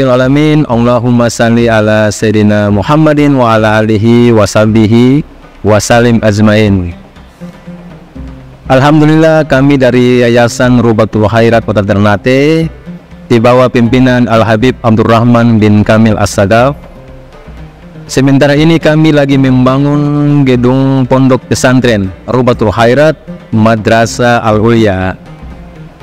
Alamin. Allahumma salli ala Sayyidina Muhammadin wa ala alihi wa sahbihi wa salim azmain. Alhamdulillah, kami dari Yayasan Rubatul Khairat Kota Ternate di bawah pimpinan Al-Habib Abdurrahman bin Kamil As-Sagaf. Sementara ini kami lagi membangun gedung pondok pesantren Rubatul Khairat Madrasah Al-Ulya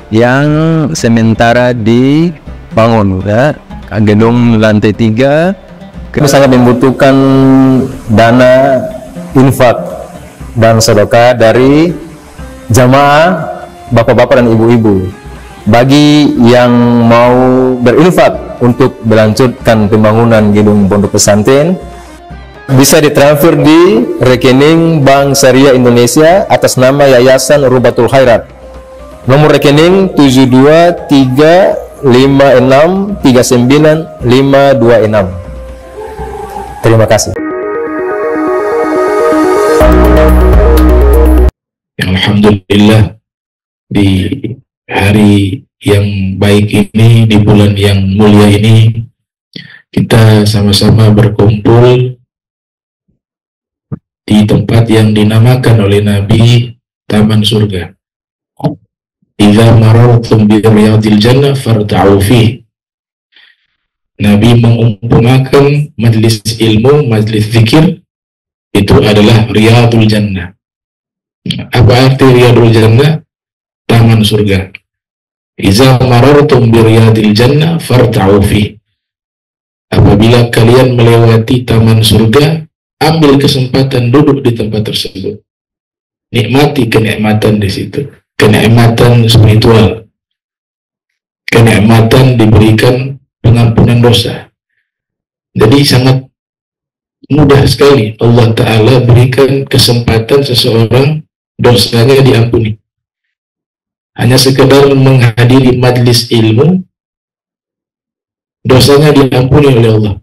yang sementara dibangun ya. Gedung lantai 3. Kami sangat membutuhkan dana infak dan sedekah dari jamaah bapak-bapak dan ibu-ibu. Bagi yang mau berinfak untuk melanjutkan pembangunan gedung pondok pesantren, bisa ditransfer di rekening Bank Syariah Indonesia atas nama Yayasan Rubatul Khairat. Nomor rekening 72363939526. Terima kasih. Alhamdulillah, di hari yang baik ini, di bulan yang mulia ini, kita sama-sama berkumpul di tempat yang dinamakan oleh Nabi Taman Surga. Idza marartum bi riyadil jannah farta'u fi. Nabi mengumpamakan majlis ilmu, majlis zikir itu adalah riyadul jannah. Apa arti riyadul jannah? Taman surga. Idza marartum bi riyadil jannah farta'u fi. Apabila kalian melewati taman surga, ambil kesempatan duduk di tempat tersebut. Nikmati kenikmatan di situ. Kenikmatan spiritual, kenikmatan diberikan pengampunan dosa. Jadi sangat mudah sekali Allah Ta'ala berikan kesempatan seseorang dosanya diampuni. Hanya sekedar menghadiri majlis ilmu, dosanya diampuni oleh Allah.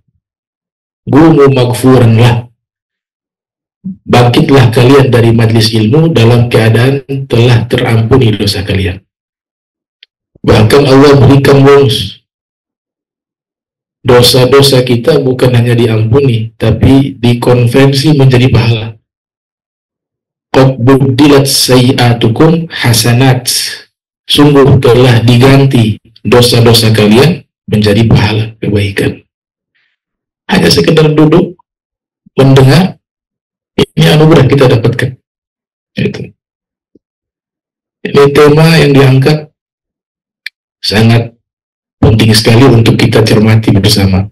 Gumu maghfuranlah. Bangkitlah kalian dari majlis ilmu dalam keadaan telah terampuni dosa kalian. Bahkan Allah berikan bonus. Dosa-dosa kita bukan hanya diampuni, tapi dikonversi menjadi pahala. Qad buddilat sayyi'atukum hasanat. Sungguh telah diganti dosa-dosa kalian menjadi pahala kebaikan. Hanya sekedar duduk, mendengar, ini anugerah kita dapatkan. Itu. Ini tema yang diangkat sangat penting sekali untuk kita cermati bersama.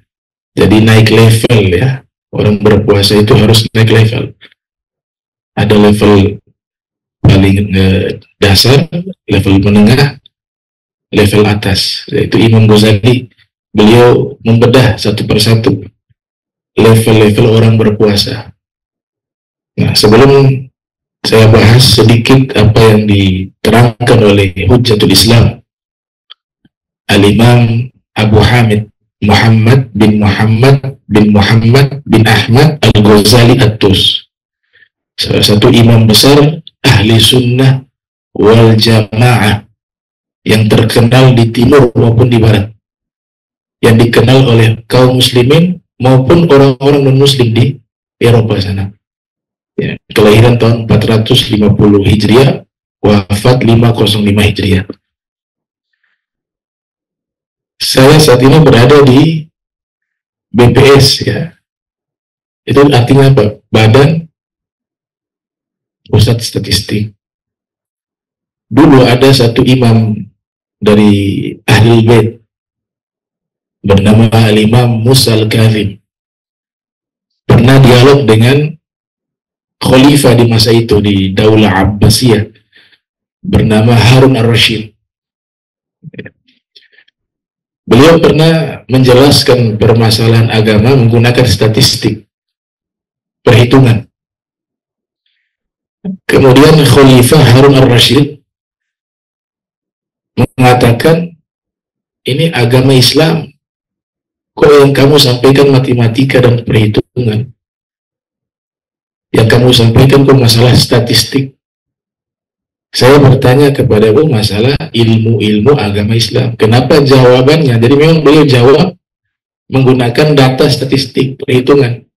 Jadi naik level ya. Orang berpuasa itu harus naik level. Ada level paling dasar, level menengah, level atas. Yaitu Imam Ghazali, beliau membedah satu persatu level-level orang berpuasa. Nah, sebelum saya bahas sedikit apa yang diterangkan oleh Hujjatul Islam Al-Imam Abu Hamid Muhammad bin Ahmad Al-Ghazali At-Tus, salah satu imam besar ahli sunnah wal jamaah yang terkenal di timur maupun di barat, yang dikenal oleh kaum muslimin maupun orang-orang non-muslim di Eropa sana. Ya, kelahiran tahun 450 Hijriah, wafat 505 Hijriah. Saya saat ini berada di BPS ya. Itu artinya apa? Badan Pusat Statistik. Dulu ada satu imam dari Ahlul Bait bernama Al-Imam Musa Al-Kazim. Pernah dialog dengan khalifah di masa itu di Daulah Abbasiyah bernama Harun Ar-Rasyid. Beliau pernah menjelaskan permasalahan agama menggunakan statistik, perhitungan. Kemudian Khalifah Harun Ar-Rasyid mengatakan, ini agama Islam, kok yang kamu sampaikan matematika dan perhitungan? Yang kamu sampaikan kok masalah statistik. Saya bertanya kepadamu masalah ilmu-ilmu agama Islam. Kenapa jawabannya? Jadi memang beliau jawab menggunakan data statistik perhitungan.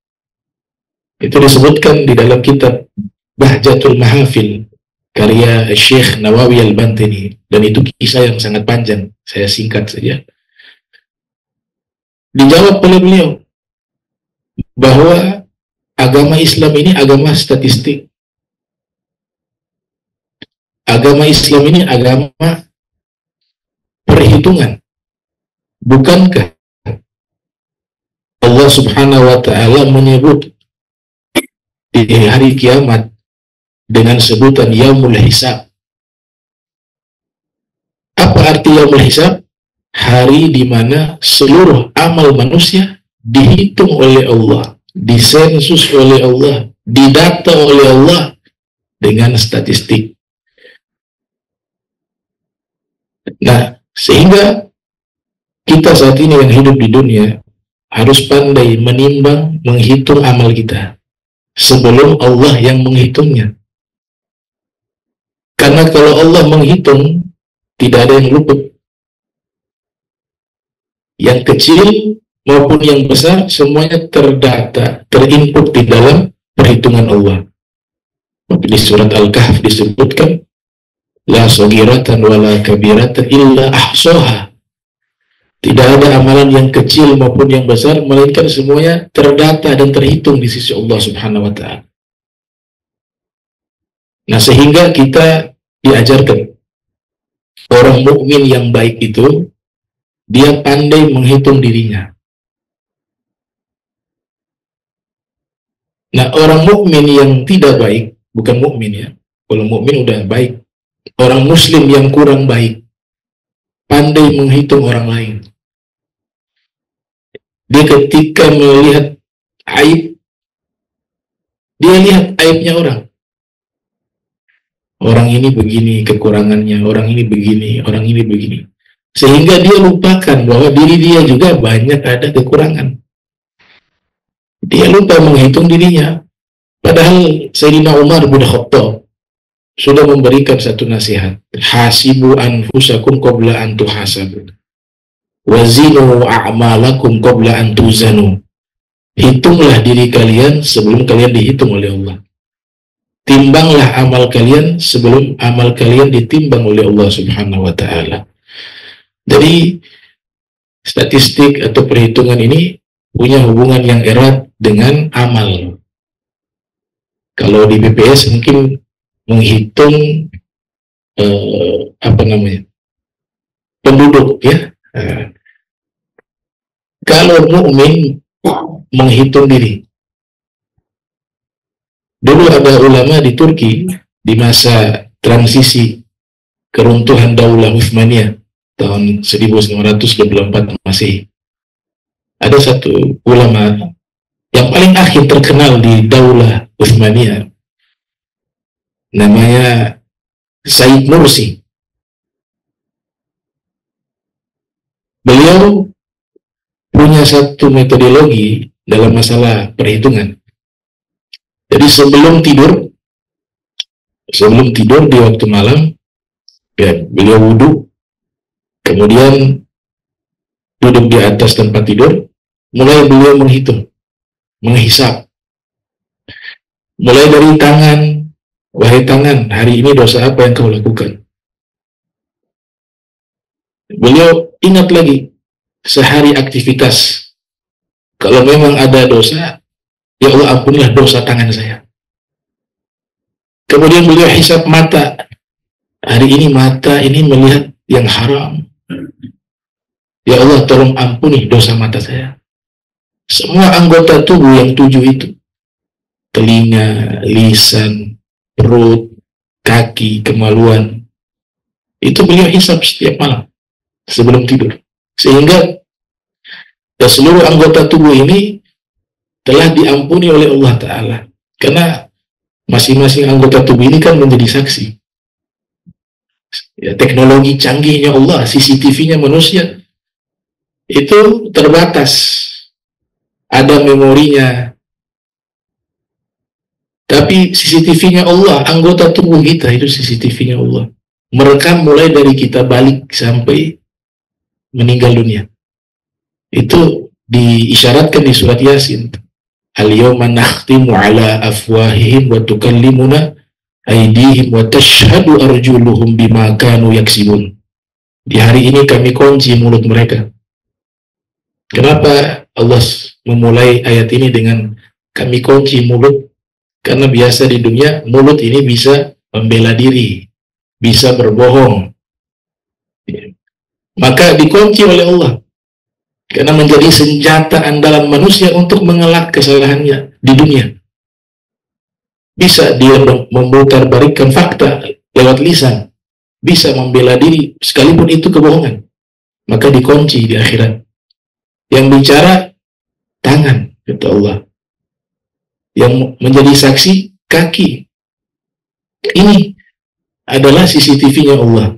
Itu disebutkan di dalam kitab Bahjatul Mahafil karya Syekh Nawawi Al-Bantini, dan itu kisah yang sangat panjang, saya singkat saja. Dijawab oleh beliau bahwa agama Islam ini agama statistik. Agama Islam ini agama perhitungan. Bukankah Allah Subhanahu wa Ta'ala menyebut di hari kiamat dengan sebutan Yaumul Hisab? Apa arti Yaumul Hisab? Hari di mana seluruh amal manusia dihitung oleh Allah, disensus oleh Allah, didata oleh Allah dengan statistik. Nah, sehingga kita saat ini yang hidup di dunia harus pandai menimbang, menghitung amal kita sebelum Allah yang menghitungnya. Karena kalau Allah menghitung, tidak ada yang luput. Yang kecil maupun yang besar, semuanya terdata, terinput di dalam perhitungan Allah. Di surat Al-Kahf disebutkan, La sagiratan wala kabiratan illa ahsoha. Tidak ada amalan yang kecil maupun yang besar, melainkan semuanya terdata dan terhitung di sisi Allah Subhanahu wa Ta'ala. Nah, sehingga kita diajarkan orang mukmin yang baik itu, dia pandai menghitung dirinya. Nah, orang mukmin yang tidak baik, bukan mukmin ya, kalau mukmin udah baik, orang muslim yang kurang baik, pandai menghitung orang lain. Dia ketika melihat aib, dia lihat aibnya orang. Orang ini begini kekurangannya, orang ini begini, orang ini begini. Sehingga dia lupakan bahwa diri dia juga banyak ada kekurangan. Dia lupa menghitung dirinya. Padahal Sayyidina Umar bin Khattab sudah memberikan satu nasihat. Hasibu anfusakum qabla an tuhasabu. Wazinu a'malakum qabla an tuzanu. Hitunglah diri kalian sebelum kalian dihitung oleh Allah. Timbanglah amal kalian sebelum amal kalian ditimbang oleh Allah Subhanahu wa Ta'ala. Jadi statistik atau perhitungan ini punya hubungan yang erat dengan amal. Kalau di BPS mungkin menghitung penduduk ya. Kalau mukmin menghitung diri. Dulu ada ulama di Turki di masa transisi keruntuhan Daulah Utsmaniyah tahun 1924 Masehi. Ada satu ulama yang paling akhir terkenal di Daulah Utsmaniyah, namanya Said Nursi. Beliau punya satu metodologi dalam masalah perhitungan. Jadi sebelum tidur di waktu malam, ya, beliau wudhu, kemudian duduk di atas tempat tidur, mulai beliau menghitung, menghisap. Mulai dari tangan, wahai tangan, hari ini dosa apa yang kau lakukan? Beliau ingat lagi, sehari aktivitas. Kalau memang ada dosa, ya Allah ampunilah dosa tangan saya. Kemudian beliau hisap mata. Hari ini mata ini melihat yang haram. Ya Allah tolong ampuni dosa mata saya. Semua anggota tubuh yang 7 itu. Telinga, lisan, perut, kaki, kemaluan. Itu beliau hisap setiap malam sebelum tidur. Sehingga seluruh anggota tubuh ini telah diampuni oleh Allah Ta'ala. Karena masing-masing anggota tubuh ini kan menjadi saksi. Ya, teknologi canggihnya Allah, CCTV-nya manusia, itu terbatas. Ada memorinya. Tapi CCTV-nya Allah, anggota tubuh kita itu CCTV-nya Allah. Merekam mulai dari kita balik sampai meninggal dunia. Itu di diisyaratkan di surat Yasin. Al-yawma nakhtimu ala afwahihim wa tukallimuna aydihim wa tashhadu arjuluhum bima kanu yaksibun. Di hari ini kami kunci mulut mereka. Kenapa Allah memulai ayat ini dengan kami kunci mulut? Karena biasa di dunia mulut ini bisa membela diri, bisa berbohong. Maka dikunci oleh Allah. Karena menjadi senjata andalan manusia untuk mengelak kesalahannya di dunia. Bisa dia memutarbalikkan fakta lewat lisan. Bisa membela diri, sekalipun itu kebohongan. Maka dikunci di akhirat. Yang bicara, tangan, kata Allah. Yang menjadi saksi, kaki. Ini adalah CCTV-nya Allah.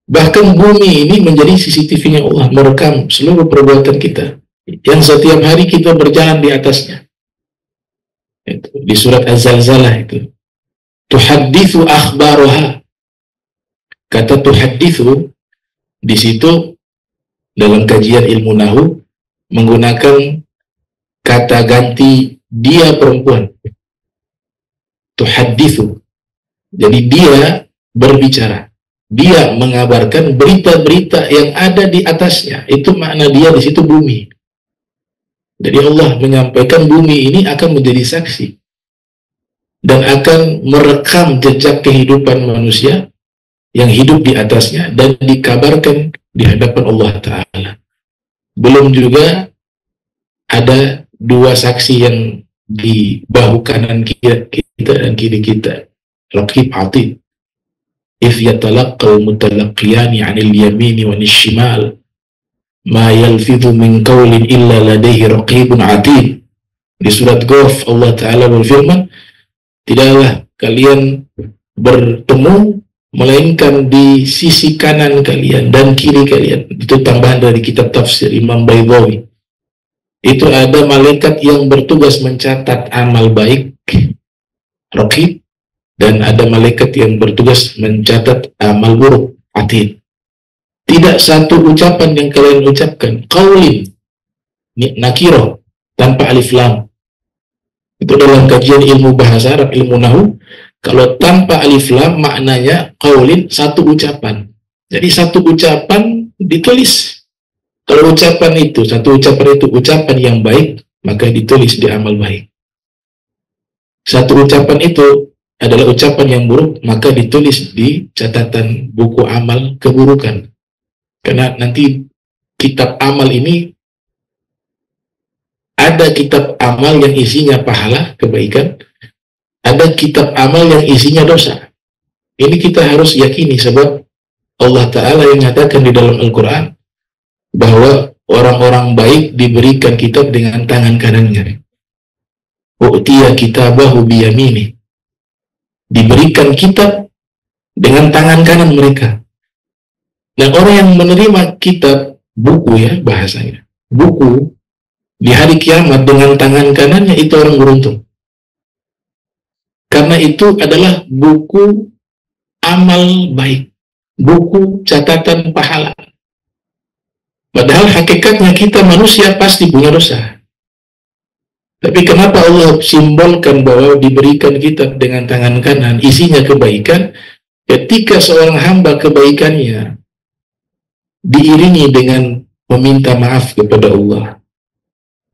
Bahkan bumi ini menjadi CCTV-nya Allah, merekam seluruh perbuatan kita yang setiap hari kita berjalan di atasnya. Itu, di surat Az-Zalzalah itu. Tuhaddithu akhbaroha. Kata tuhaddithu di situ dalam kajian ilmu nahu menggunakan kata ganti dia perempuan. Tuhaddithu. Jadi dia berbicara. Dia mengabarkan berita-berita yang ada di atasnya. Itu makna dia di situ bumi. Jadi Allah menyampaikan bumi ini akan menjadi saksi dan akan merekam jejak kehidupan manusia yang hidup di atasnya dan dikabarkan di hadapan Allah Ta'ala. Belum juga ada dua saksi yang di bahu kanan kita dan kiri kita. Raqib Atid. If yatalaqqal mutalaqqiyani 'anil yamini wa nishimal ma yalfidhu min qawlin illa ladaihi raqibun 'atid. Di surat Ghaf Allah Ta'ala berfirman, tidaklah kalian bertemu melainkan di sisi kanan kalian dan kiri kalian. Itu tambahan dari kitab tafsir Imam Baydawi. Itu ada malaikat yang bertugas mencatat amal baik, Raqib, dan ada malaikat yang bertugas mencatat amal buruk, Atid. Tidak satu ucapan yang kalian ucapkan, qaulin, nakiro, tanpa alif lam. Itu dalam kajian ilmu bahasa Arab, ilmu nahu, kalau tanpa alif lam maknanya qaulin, satu ucapan. Jadi satu ucapan ditulis. Kalau ucapan itu, satu ucapan itu ucapan yang baik, maka ditulis di amal baik. Satu ucapan itu adalah ucapan yang buruk, maka ditulis di catatan buku amal keburukan. Karena nanti kitab amal ini ada kitab amal yang isinya pahala, kebaikan, ada kitab amal yang isinya dosa. Ini kita harus yakini sebab Allah Ta'ala yang nyatakan di dalam Al-Quran bahwa orang-orang baik diberikan kitab dengan tangan kanannya. U'tiya kitabahu biyamini. Diberikan kitab dengan tangan kanan mereka. Dan orang yang menerima kitab, buku ya bahasanya, buku di hari kiamat dengan tangan kanannya, itu orang beruntung. Karena itu adalah buku amal baik, buku catatan pahala. Padahal hakikatnya kita manusia pasti punya dosa. Tapi kenapa Allah simbolkan bahwa diberikan kitab dengan tangan kanan, isinya kebaikan, ketika seorang hamba kebaikannya diiringi dengan meminta maaf kepada Allah,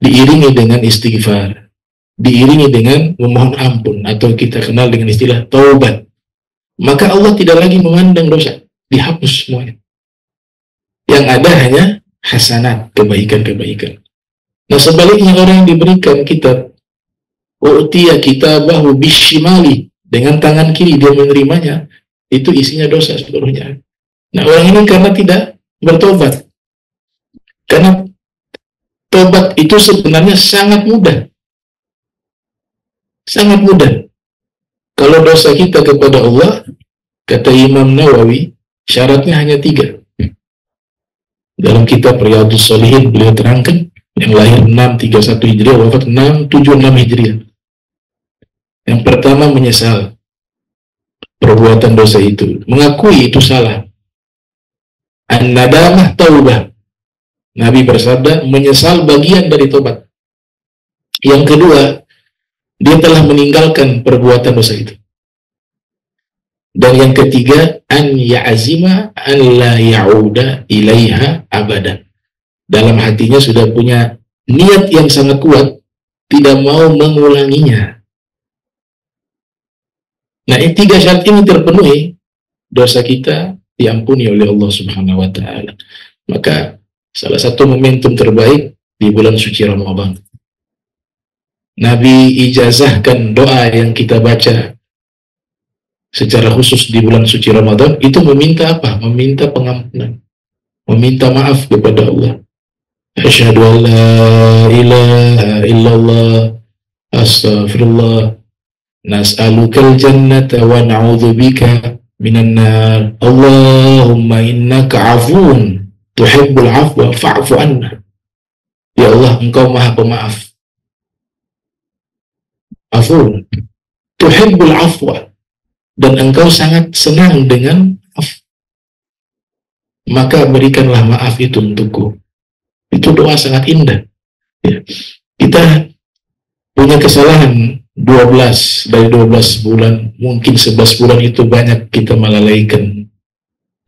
diiringi dengan istighfar, diiringi dengan memohon ampun, atau kita kenal dengan istilah taubat, maka Allah tidak lagi memandang dosa, dihapus semuanya. Yang ada hanya hasanat, kebaikan-kebaikan. Nah sebaliknya orang yang diberikan kitab, u'tiya kitabahu bishimali, dengan tangan kiri dia menerimanya, itu isinya dosa seluruhnya. Nah orang ini karena tidak bertobat, karena tobat itu sebenarnya sangat mudah, sangat mudah. Kalau dosa kita kepada Allah, kata Imam Nawawi, syaratnya hanya 3. Dalam kitab Riyadhus Shalihin beliau terangkan, yang lahir 631 Hijriah, wafat 676 Hijriah. Yang pertama menyesal perbuatan dosa itu, mengakui itu salah. An-nadamah taubah, Nabi bersabda, menyesal bagian dari tobat. Yang kedua, dia telah meninggalkan perbuatan dosa itu. Dan yang ketiga, an ya'azima an la ya'uda ilaiha abada. Dalam hatinya sudah punya niat yang sangat kuat, tidak mau mengulanginya. Nah, tiga syarat ini terpenuhi, dosa kita diampuni oleh Allah Subhanahu wa Ta'ala. Maka salah satu momentum terbaik di bulan suci Ramadan, Nabi ijazahkan doa yang kita baca secara khusus di bulan suci Ramadan itu meminta apa? Meminta pengampunan, meminta maaf kepada Allah. Asyhadu an la ilaha illallah, astaghfirullah, nas'alukal jannata wa na'udzubika minan nar. Allahumma innaka 'afuwun tuhibbul 'afwa fa'fu anna. Ya Allah, Engkau Maha Pemaaf, Afun tuhibbul 'afwa, dan Engkau sangat senang dengan maaf, maka berikanlah maaf itu untukku. Itu doa sangat indah. Ya. Kita punya kesalahan 12 dari 12 bulan, mungkin 11 bulan itu banyak kita melalaikan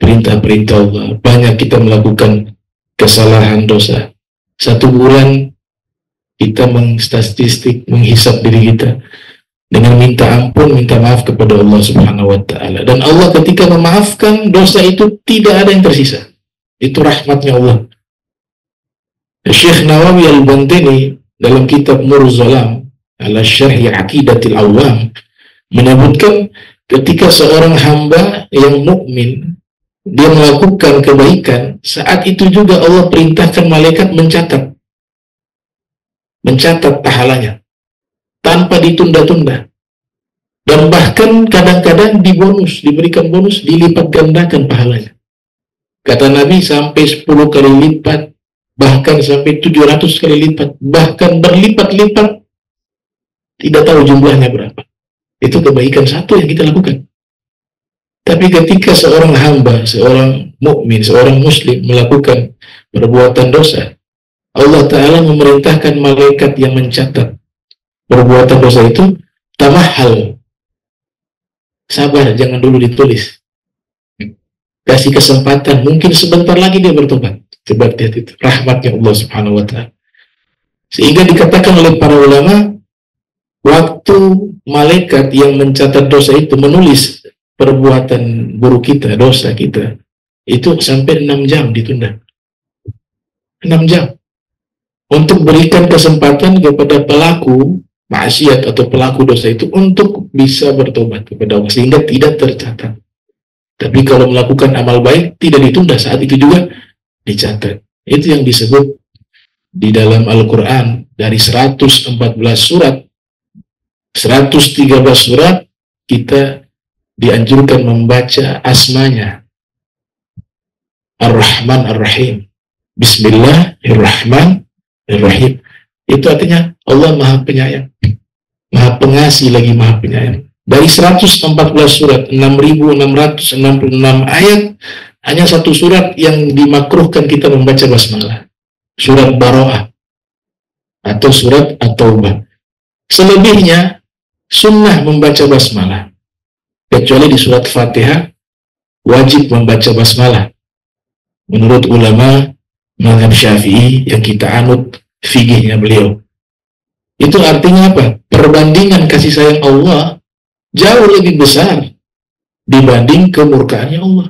perintah-perintah Allah, banyak kita melakukan kesalahan dosa. 1 bulan kita mengstatistik, menghisap diri kita dengan minta ampun, minta maaf kepada Allah Subhanahu wa Ta'ala. Dan Allah ketika memaafkan dosa itu tidak ada yang tersisa. Itu rahmatnya Allah. Syekh Nawawi Al-Bantini dalam kitab Nuruz Zalam ala Syarhi Aqidatil Awam menyebutkan ketika seorang hamba yang mukmin dia melakukan kebaikan, saat itu juga Allah perintahkan malaikat mencatat pahalanya tanpa ditunda-tunda, dan bahkan kadang-kadang diberikan bonus, dilipat gandakan pahalanya. Kata Nabi sampai 10 kali lipat, bahkan sampai 700 kali lipat, bahkan berlipat-lipat, tidak tahu jumlahnya berapa. Itu kebaikan satu yang kita lakukan. Tapi ketika seorang hamba, seorang mukmin, seorang muslim melakukan perbuatan dosa, Allah Ta'ala memerintahkan malaikat yang mencatat perbuatan dosa itu, tamahal, sabar, jangan dulu ditulis, kasih kesempatan, mungkin sebentar lagi dia bertobat. Coba lihat itu rahmatnya Allah Subhanahu wa Ta'ala. Sehingga dikatakan oleh para ulama, waktu malaikat yang mencatat dosa itu menulis perbuatan buruk kita, dosa kita, itu sampai 6 jam ditunda. 6 jam. Untuk berikan kesempatan kepada pelaku maksiat atau pelaku dosa itu untuk bisa bertobat kepada Allah, sehingga tidak tercatat. Tapi kalau melakukan amal baik tidak ditunda, saat itu juga dicatat. Itu yang disebut di dalam Al-Quran, dari 114 surat, 113 surat kita dianjurkan membaca asmanya, Ar-Rahman Ar-Rahim, Bismillahirrahmanirrahim. Itu artinya Allah Maha Penyayang, Maha Pengasih lagi Maha Penyayang. Dari 114 surat, 6.666 ayat, hanya 1 surat yang dimakruhkan kita membaca basmalah, surat Baro'ah atau surat At-Taubah. Selebihnya sunnah membaca basmalah, kecuali di surat Fatihah wajib membaca basmalah menurut ulama mazhab Syafi'i yang kita anut fikihnya beliau. Itu artinya apa? Perbandingan kasih sayang Allah jauh lebih besar dibanding kemurkaannya Allah.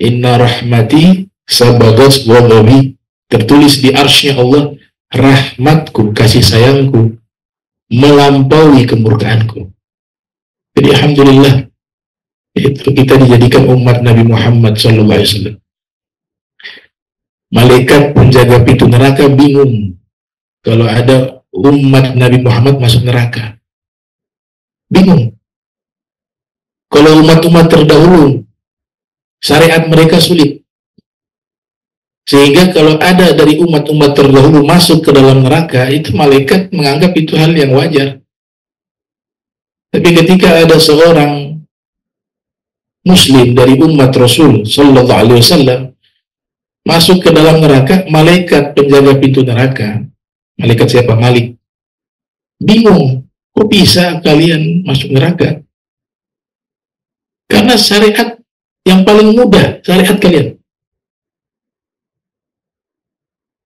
Inna rahmati sabagas ghadabi, tertulis di arsy-Nya Allah, rahmatku, kasih sayangku melampaui kemurkaanku. Jadi alhamdulillah, itu kita dijadikan umat Nabi Muhammad SAW. Malaikat penjaga pintu neraka bingung kalau ada umat Nabi Muhammad masuk neraka. Bingung. Kalau umat-umat terdahulu syariat mereka sulit, sehingga kalau ada dari umat-umat terdahulu masuk ke dalam neraka, itu malaikat menganggap itu hal yang wajar. Tapi ketika ada seorang muslim dari umat Rasul Sallallahu Alaihi Wasallam masuk ke dalam neraka, malaikat penjaga pintu neraka, malaikat siapa? Malik, bingung, kok bisa kalian masuk neraka? Karena syariat yang paling mudah, syariat kalian.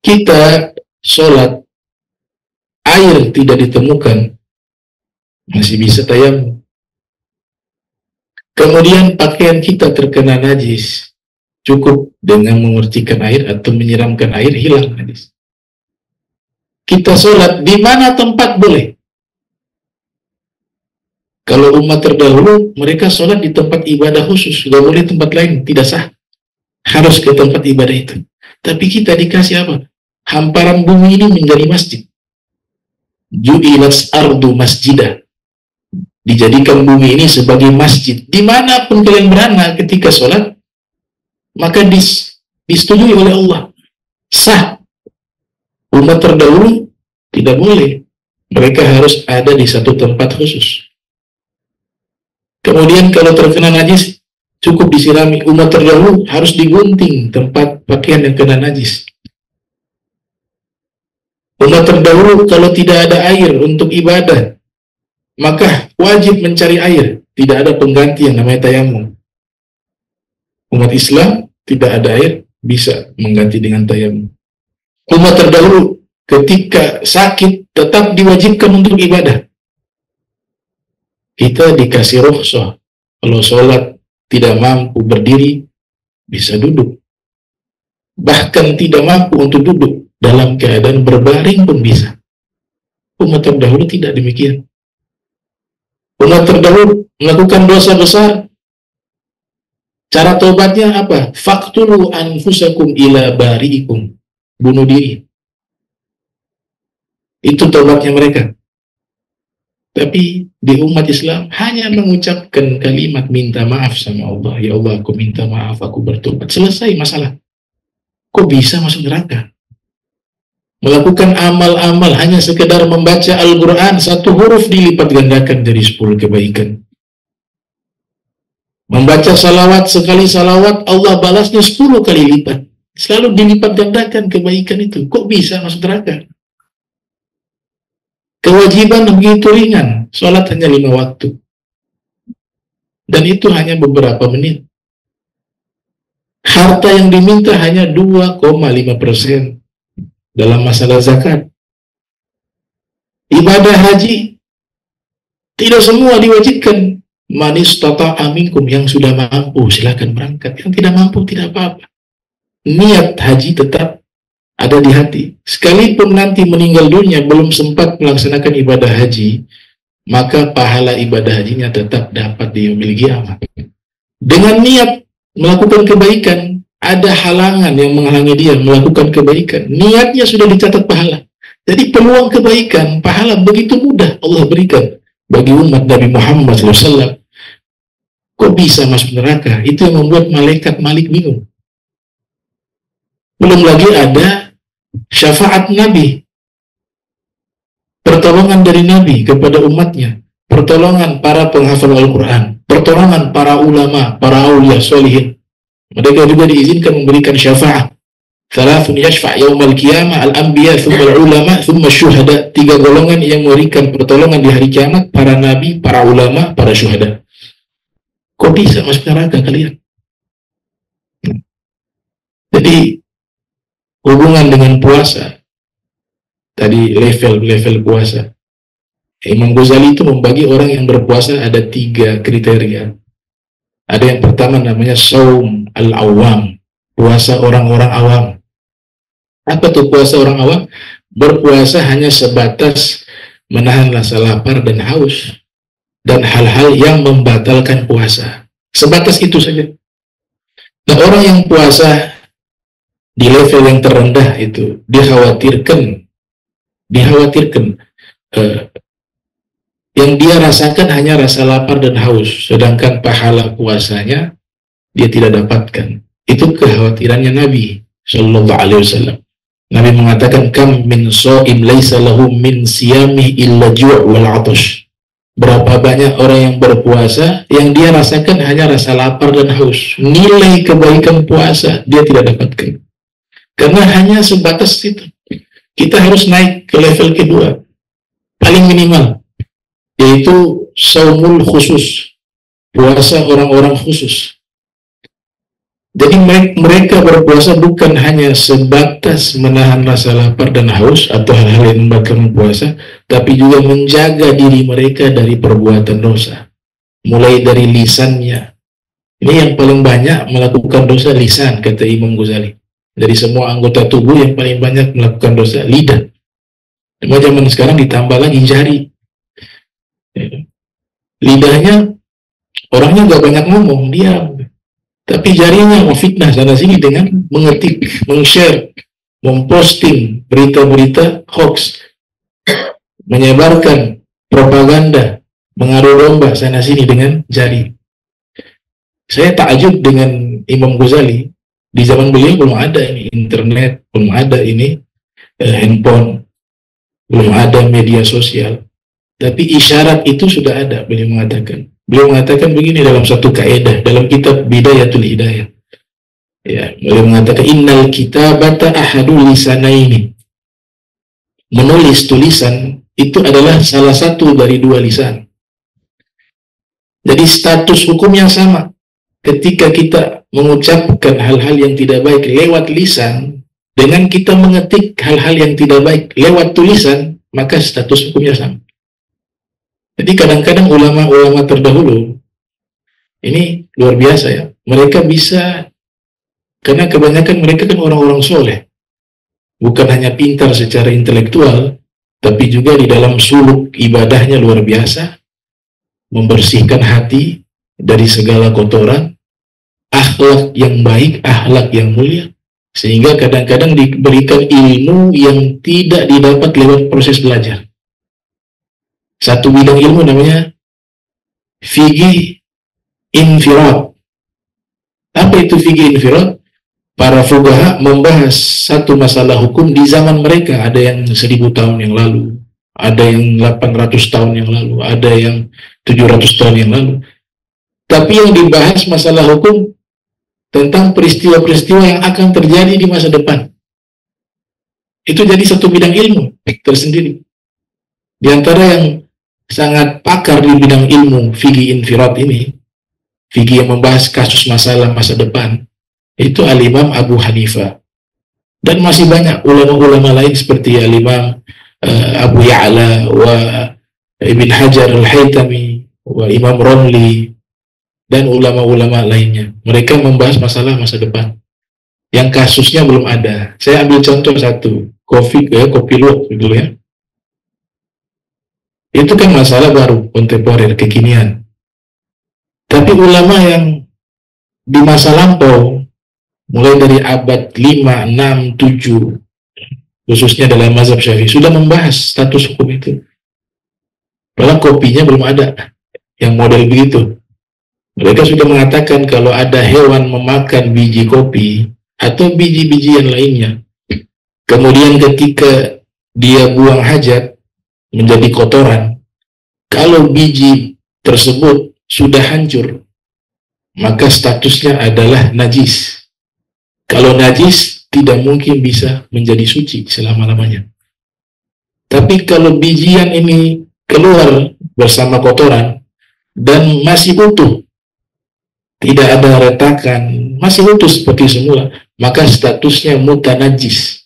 Kita sholat, air tidak ditemukan, masih bisa tayamum. Kemudian pakaian kita terkena najis, cukup dengan memercikan air atau menyiramkan air, hilang najis. Kita sholat, di mana tempat boleh? Kalau umat terdahulu, mereka sholat di tempat ibadah khusus, nggak boleh tempat lain, tidak sah. Harus ke tempat ibadah itu. Tapi kita dikasih apa? Hamparan bumi ini menjadi masjid. Ju'ilas ardu masjidah. Dijadikan bumi ini sebagai masjid. Dimanapun kalian berada ketika sholat, maka disetujui oleh Allah. Sah. Umat terdahulu tidak boleh. Mereka harus ada di satu tempat khusus. Kemudian kalau terkena najis, cukup disirami. Umat terdahulu harus digunting tempat pakaian yang kena najis. Umat terdahulu kalau tidak ada air untuk ibadah, maka wajib mencari air. Tidak ada pengganti yang namanya tayamum. Umat Islam tidak ada air, bisa mengganti dengan tayamum. Umat terdahulu ketika sakit tetap diwajibkan untuk ibadah. Kita dikasih rukhsah. Kalau sholat tidak mampu berdiri, bisa duduk. Bahkan tidak mampu untuk duduk, dalam keadaan berbaring pun bisa. Umat terdahulu tidak demikian. Umat terdahulu melakukan dosa besar. Cara tobatnya apa? Faqtulu anfusakum ila bari'ikum. Bunuh diri. Itu tobatnya mereka. Tapi di umat Islam hanya mengucapkan kalimat minta maaf sama Allah. Ya Allah, aku minta maaf, aku bertobat. Selesai masalah. Kok bisa masuk neraka? Melakukan amal-amal hanya sekedar membaca Al-Quran, satu huruf dilipat gandakan dari 10 kebaikan. Membaca salawat, sekali salawat Allah balasnya 10 kali lipat. Selalu dilipat gandakan kebaikan itu. Kok bisa masuk neraka? Kewajiban begitu ringan, sholat hanya 5 waktu. Dan itu hanya beberapa menit. Harta yang diminta hanya 2,5% dalam masalah zakat. Ibadah haji tidak semua diwajibkan. Man istata'a minkum, yang sudah mampu silakan berangkat, yang tidak mampu tidak apa-apa. Niat haji tetap ada di hati. Sekalipun nanti meninggal dunia belum sempat melaksanakan ibadah haji, maka pahala ibadah hajinya tetap dapat di yaumil qiyamah. Dengan niat melakukan kebaikan, ada halangan yang menghalangi dia melakukan kebaikan, niatnya sudah dicatat pahala. Jadi peluang kebaikan, pahala begitu mudah Allah berikan bagi umat Nabi Muhammad SAW. Kok bisa masuk neraka? Itu yang membuat malaikat Malik bingung. Belum lagi ada syafaat Nabi, pertolongan dari Nabi kepada umatnya, pertolongan para penghafal Al-Quran, pertolongan para ulama, para aulia solihin. Mereka juga diizinkan memberikan syafaat. Thalathun yashfa' yawmal qiyamah, al-anbiya, thumma al-ulama, thumma syuhada. 3 golongan yang memberikan pertolongan di hari kiamat, para nabi, para ulama, para syuhada. Kok bisa masuk neraka kalian? Jadi hubungan dengan puasa, tadi level puasa, Imam Ghazali itu membagi orang yang berpuasa ada 3 kriteria. Ada yang pertama namanya saum al-awam, puasa orang-orang awam. Apa tuh puasa orang awam? Berpuasa hanya sebatas menahan rasa lapar dan haus, dan hal-hal yang membatalkan puasa. Sebatas itu saja. Nah, orang yang puasa di level yang terendah itu dikhawatirkan yang dia rasakan hanya rasa lapar dan haus, sedangkan pahala puasanya dia tidak dapatkan. Itu kekhawatirannya Nabi Sallallahu Alaihi Wasallam. Nabi mengatakan, kam min shaim laisa lahu min siyamih illa ju' wal 'atash. Berapa banyak orang yang berpuasa yang dia rasakan hanya rasa lapar dan haus. Nilai kebaikan puasa dia tidak dapatkan. Karena hanya sebatas itu. Kita harus naik ke level kedua, paling minimal, yaitu saumul khusus, puasa orang-orang khusus. Jadi mereka berpuasa bukan hanya sebatas menahan rasa lapar dan haus atau hal-hal yang menyebabkan puasa, tapi juga menjaga diri mereka dari perbuatan dosa. Mulai dari lisannya. Ini yang paling banyak melakukan dosa lisan, kata Imam Ghazali. Dari semua anggota tubuh yang paling banyak melakukan dosa, lidah. Cuma zaman sekarang ditambah lagi jari. Lidahnya, orangnya gak banyak ngomong, diam. Tapi jarinya memfitnah sana sini dengan mengetik, meng-share, memposting berita-berita hoax, menyebarkan propaganda, mengadu domba sana sini dengan jari. Saya takjub dengan Imam Ghazali. Di zaman beliau belum ada ini internet, belum ada ini handphone, belum ada media sosial. Tapi isyarat itu sudah ada, beliau mengatakan. Beliau mengatakan begini dalam satu kaidah dalam kitab Bidayatul Hidayah. Ya, beliau mengatakan innal kitabata ahadul lisanaini. Menulis tulisan itu adalah salah satu dari dua lisan. Jadi status hukumnya sama. Ketika kita mengucapkan hal-hal yang tidak baik lewat lisan, dengan kita mengetik hal-hal yang tidak baik lewat tulisan, maka status hukumnya sama. Jadi kadang-kadang ulama-ulama terdahulu, ini luar biasa ya, mereka bisa, karena kebanyakan mereka kan orang-orang soleh, bukan hanya pintar secara intelektual, tapi juga di dalam suluk ibadahnya luar biasa, membersihkan hati dari segala kotoran, akhlak yang baik, akhlak yang mulia, sehingga kadang-kadang diberikan ilmu yang tidak didapat lewat proses belajar. Satu bidang ilmu namanya fiqih infirad. Apa itu fiqih infirad? Para fuqaha membahas satu masalah hukum di zaman mereka. Ada yang 1000 tahun yang lalu, ada yang 800 tahun yang lalu, ada yang 700 tahun yang lalu. Tapi yang dibahas masalah hukum tentang peristiwa-peristiwa yang akan terjadi di masa depan. Itu jadi satu bidang ilmu tersendiri. Di antara yang sangat pakar di bidang ilmu fikih infirad ini, fikih yang membahas kasus masalah masa depan, itu Al-Imam Abu Hanifah. Dan masih banyak ulama-ulama lain seperti Al-Imam Abu Ya'la wa Ibn Hajar Al-Haytami wa Imam Romli dan ulama-ulama lainnya. Mereka membahas masalah masa depan yang kasusnya belum ada. Saya ambil contoh satu, kopi luwak dulu ya. Itu kan masalah baru, kontemporer, kekinian. Tapi ulama yang di masa lampau, mulai dari abad 5, 6, 7, khususnya dalam mazhab Syafi'i, sudah membahas status hukum itu. Padahal kopinya belum ada yang model begitu. Mereka sudah mengatakan kalau ada hewan memakan biji kopi atau biji-bijian lainnya, kemudian ketika dia buang hajat menjadi kotoran, kalau biji tersebut sudah hancur, maka statusnya adalah najis. Kalau najis, tidak mungkin bisa menjadi suci selama-lamanya. Tapi kalau bijian ini keluar bersama kotoran dan masih utuh, tidak ada retakan, masih utuh seperti semula, maka statusnya mutanajis,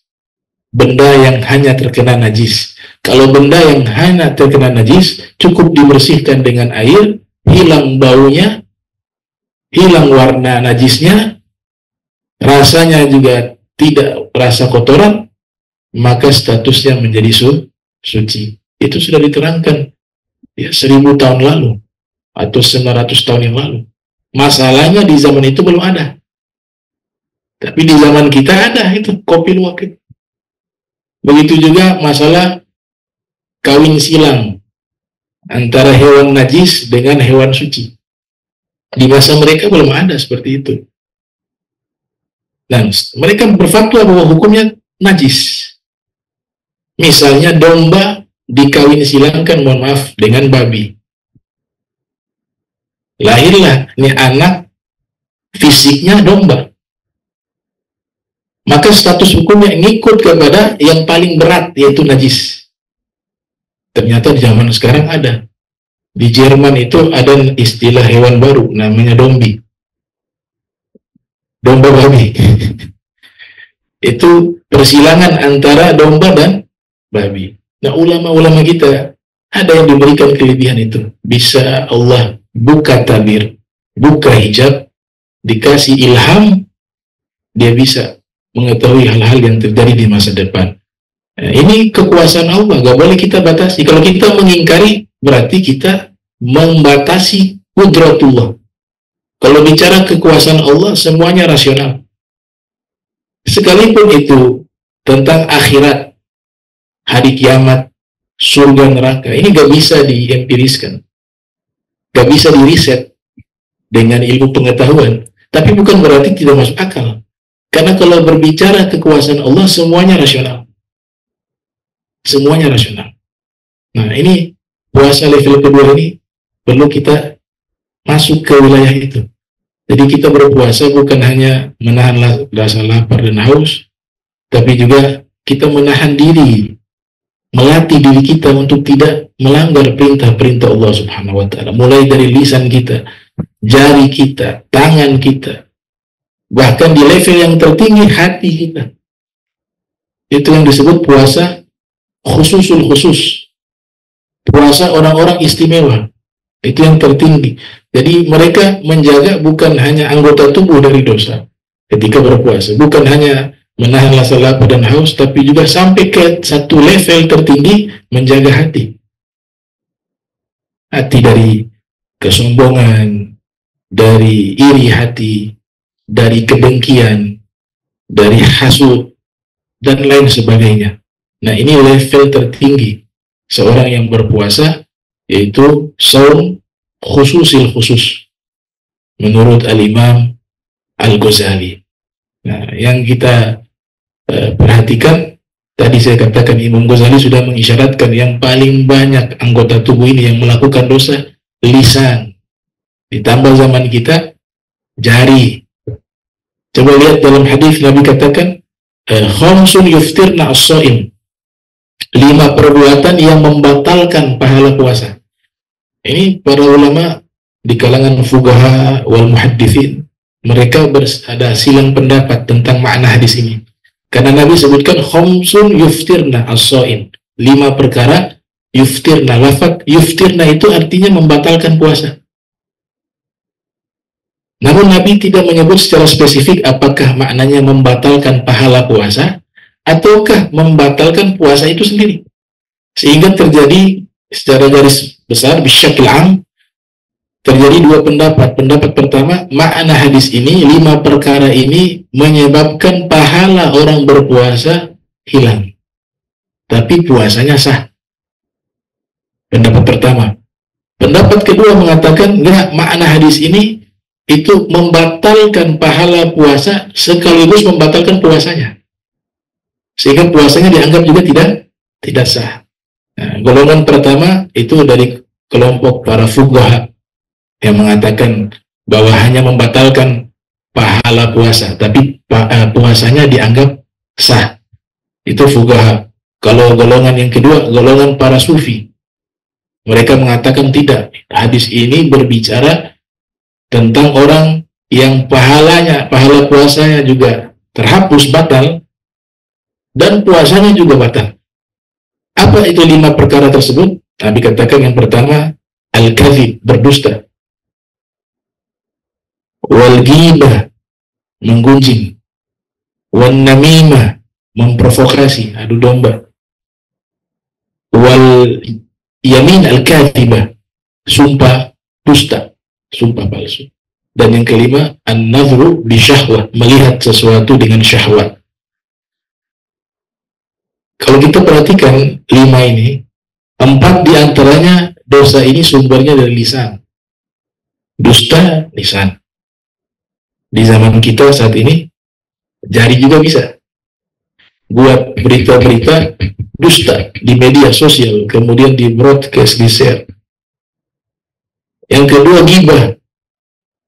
benda yang hanya terkena najis. Kalau benda yang hanya terkena najis, cukup dibersihkan dengan air, hilang baunya, hilang warna najisnya, rasanya juga tidak rasa kotoran, maka statusnya menjadi suci. Itu sudah diterangkan ya, 1000 tahun lalu atau 900 tahun yang lalu. Masalahnya di zaman itu belum ada. Tapi di zaman kita ada itu, kopi luwak itu. Begitu juga masalah kawin silang antara hewan najis dengan hewan suci. Di masa mereka belum ada seperti itu. Dan mereka berfatwa bahwa hukumnya najis. Misalnya domba dikawin silangkan, mohon maaf, dengan babi. Lahirlah ini anak, fisiknya domba. maka status hukumnya ngikut kepada yang paling berat, yaitu najis. Ternyata di zaman sekarang ada. Di Jerman itu ada istilah hewan baru, namanya dombi. Domba babi. Itu persilangan antara domba dan babi. Nah, ulama-ulama kita ada yang diberikan kelebihan itu. Bisa Allah buka tabir, buka hijab, dikasih ilham, dia bisa mengetahui hal-hal yang terjadi di masa depan. Nah, ini kekuasaan Allah, gak boleh kita batasi. Kalau kita mengingkari, berarti kita membatasi qudratullah. Kalau bicara kekuasaan Allah, semuanya rasional. Sekalipun itu tentang akhirat, hari kiamat, surga neraka, ini gak bisa diempiriskan, gak bisa diriset dengan ilmu pengetahuan. Tapi bukan berarti tidak masuk akal. Karena kalau berbicara kekuasaan Allah, semuanya rasional. Semuanya rasional. Nah, ini puasa level kedua ini perlu kita masuk ke wilayah itu. Jadi kita berpuasa bukan hanya menahan rasa lapar dan haus, tapi juga kita menahan diri, melatih diri kita untuk tidak melanggar perintah-perintah Allah Subhanahu wa Ta'ala. Mulai dari lisan kita, jari kita, tangan kita, bahkan di level yang tertinggi hati kita. Itu yang disebut puasa khususul khusus, puasa orang-orang istimewa. Itu yang tertinggi. Jadi mereka menjaga bukan hanya anggota tubuh dari dosa ketika berpuasa, bukan hanya menahan rasa lapar dan haus, tapi juga sampai ke satu level tertinggi menjaga hati. Hati dari kesombongan, dari iri hati, dari kedengkian, dari hasud, dan lain sebagainya. Nah, ini level tertinggi seorang yang berpuasa, yaitu saum khususil khusus menurut Al-Imam Al-Ghazali. Nah, yang kita perhatikan, tadi saya katakan Imam Ghazali sudah mengisyaratkan yang paling banyak anggota tubuh ini yang melakukan dosa, lisan. Ditambah zaman kita, jari. Coba lihat dalam hadis Nabi katakan, khamsun yuftirna as-shaim. 5 perbuatan yang membatalkan pahala puasa. Ini para ulama di kalangan fuqaha wal muhaddithin, mereka ada silang pendapat tentang makna hadis ini. Karena Nabi sebutkan khamsun yuftirna as-shaim, 5 perkara yuftirna. Lafaz yuftirna itu artinya membatalkan puasa. Namun Nabi tidak menyebut secara spesifik apakah maknanya membatalkan pahala puasa ataukah membatalkan puasa itu sendiri. Sehingga terjadi secara garis besar bisyakil am, terjadi 2 pendapat. Pendapat pertama, makna hadis ini, 5 perkara ini menyebabkan pahala orang berpuasa hilang, tapi puasanya sah. Pendapat pertama. Pendapat kedua mengatakan, enggak, makna hadis ini itu membatalkan pahala puasa sekaligus membatalkan puasanya, sehingga puasanya dianggap juga tidak sah. Nah, golongan pertama itu dari kelompok para fuqaha yang mengatakan bahwa hanya membatalkan pahala puasa, tapi puasanya dianggap sah. Itu fuqaha. Kalau golongan yang kedua, golongan para sufi, mereka mengatakan tidak. Hadis ini berbicara tentang orang yang pahala puasanya juga terhapus, batal, dan puasanya juga batal. Apa itu 5 perkara tersebut? Nabi katakan yang pertama, al-kadzib, berdusta. Wal-ghibah, menggunjing. Wan-namimah, memprovokasi, adu domba. Wal-yamin al-kadzibah, sumpah dusta, sumpah palsu. Dan yang kelima, an-nadhru bisyahwah, melihat sesuatu dengan syahwat. Kalau kita perhatikan 5 ini, 4 diantaranya dosa ini sumbernya dari lisan. Dusta, lisan. Di zaman kita saat ini, jari juga bisa buat berita-berita dusta di media sosial, kemudian di broadcast, di share. Yang kedua, ghibah,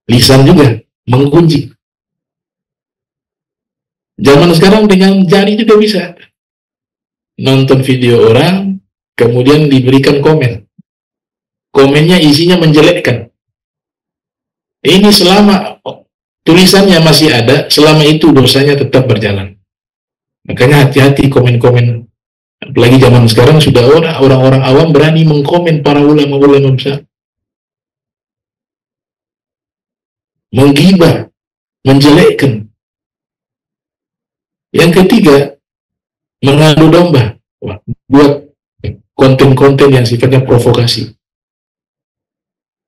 lisan juga menggunjing. Zaman sekarang dengan jari juga bisa nonton video orang, kemudian diberikan komen. Komennya isinya menjelekkan. Ini selama tulisannya masih ada, selama itu dosanya tetap berjalan. Makanya hati-hati komen-komen. Apalagi zaman sekarang sudah orang-orang awam berani mengkomen para ulama-ulama besar. Menggibah, menjelekkan. Yang ketiga, mengadu domba. Buat konten-konten yang sifatnya provokasi.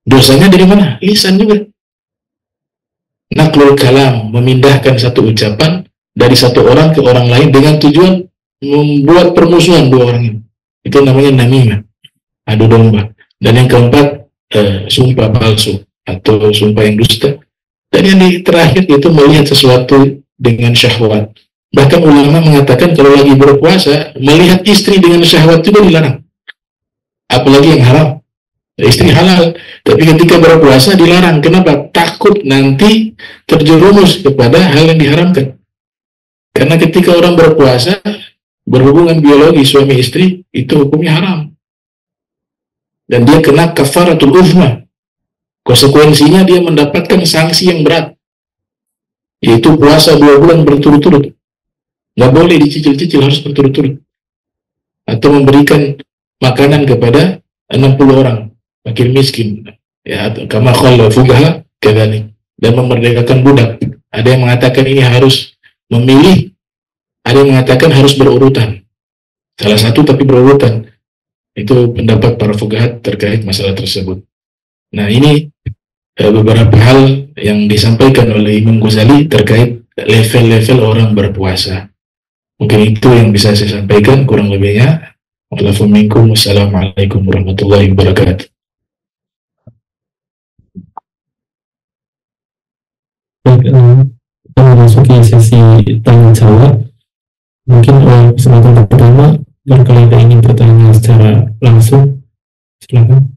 Dosanya dari mana? Lisan juga. Naklul kalam, memindahkan satu ucapan dari satu orang ke orang lain dengan tujuan membuat permusuhan dua orang ini. Itu namanya namimah, adu domba. Dan yang keempat, sumpah palsu atau sumpah yang dusta. Dan yang terakhir itu melihat sesuatu dengan syahwat. Bahkan ulama mengatakan kalau lagi berpuasa, melihat istri dengan syahwat juga dilarang. Apalagi yang haram. Istri halal, tapi ketika berpuasa dilarang. Kenapa? Takut nanti terjerumus kepada hal yang diharamkan. Karena ketika orang berpuasa, berhubungan biologi suami istri, itu hukumnya haram. Dan dia kena kafaratul uzma. Konsekuensinya dia mendapatkan sanksi yang berat. Yaitu puasa 2 bulan berturut-turut. Nggak boleh dicicil-cicil, harus berturut-turut. Atau memberikan makanan kepada 60 orang. Fakir miskin, ya, kama qala fuqaha kadzalik, dan memerdekakan budak. Ada yang mengatakan ini harus memilih, ada yang mengatakan harus berurutan. Salah satu tapi berurutan. Itu pendapat para fuqaha terkait masalah tersebut. Nah, ini beberapa hal yang disampaikan oleh Imam Ghazali terkait level-level orang berpuasa. Mungkin itu yang bisa saya sampaikan, kurang lebihnya. Wassalamualaikum warahmatullahi wabarakatuh. Baik, kita memasuki sesi tanya jawab. Mungkin kesempatan pertama, barangkali ingin bertanya secara langsung, silakan.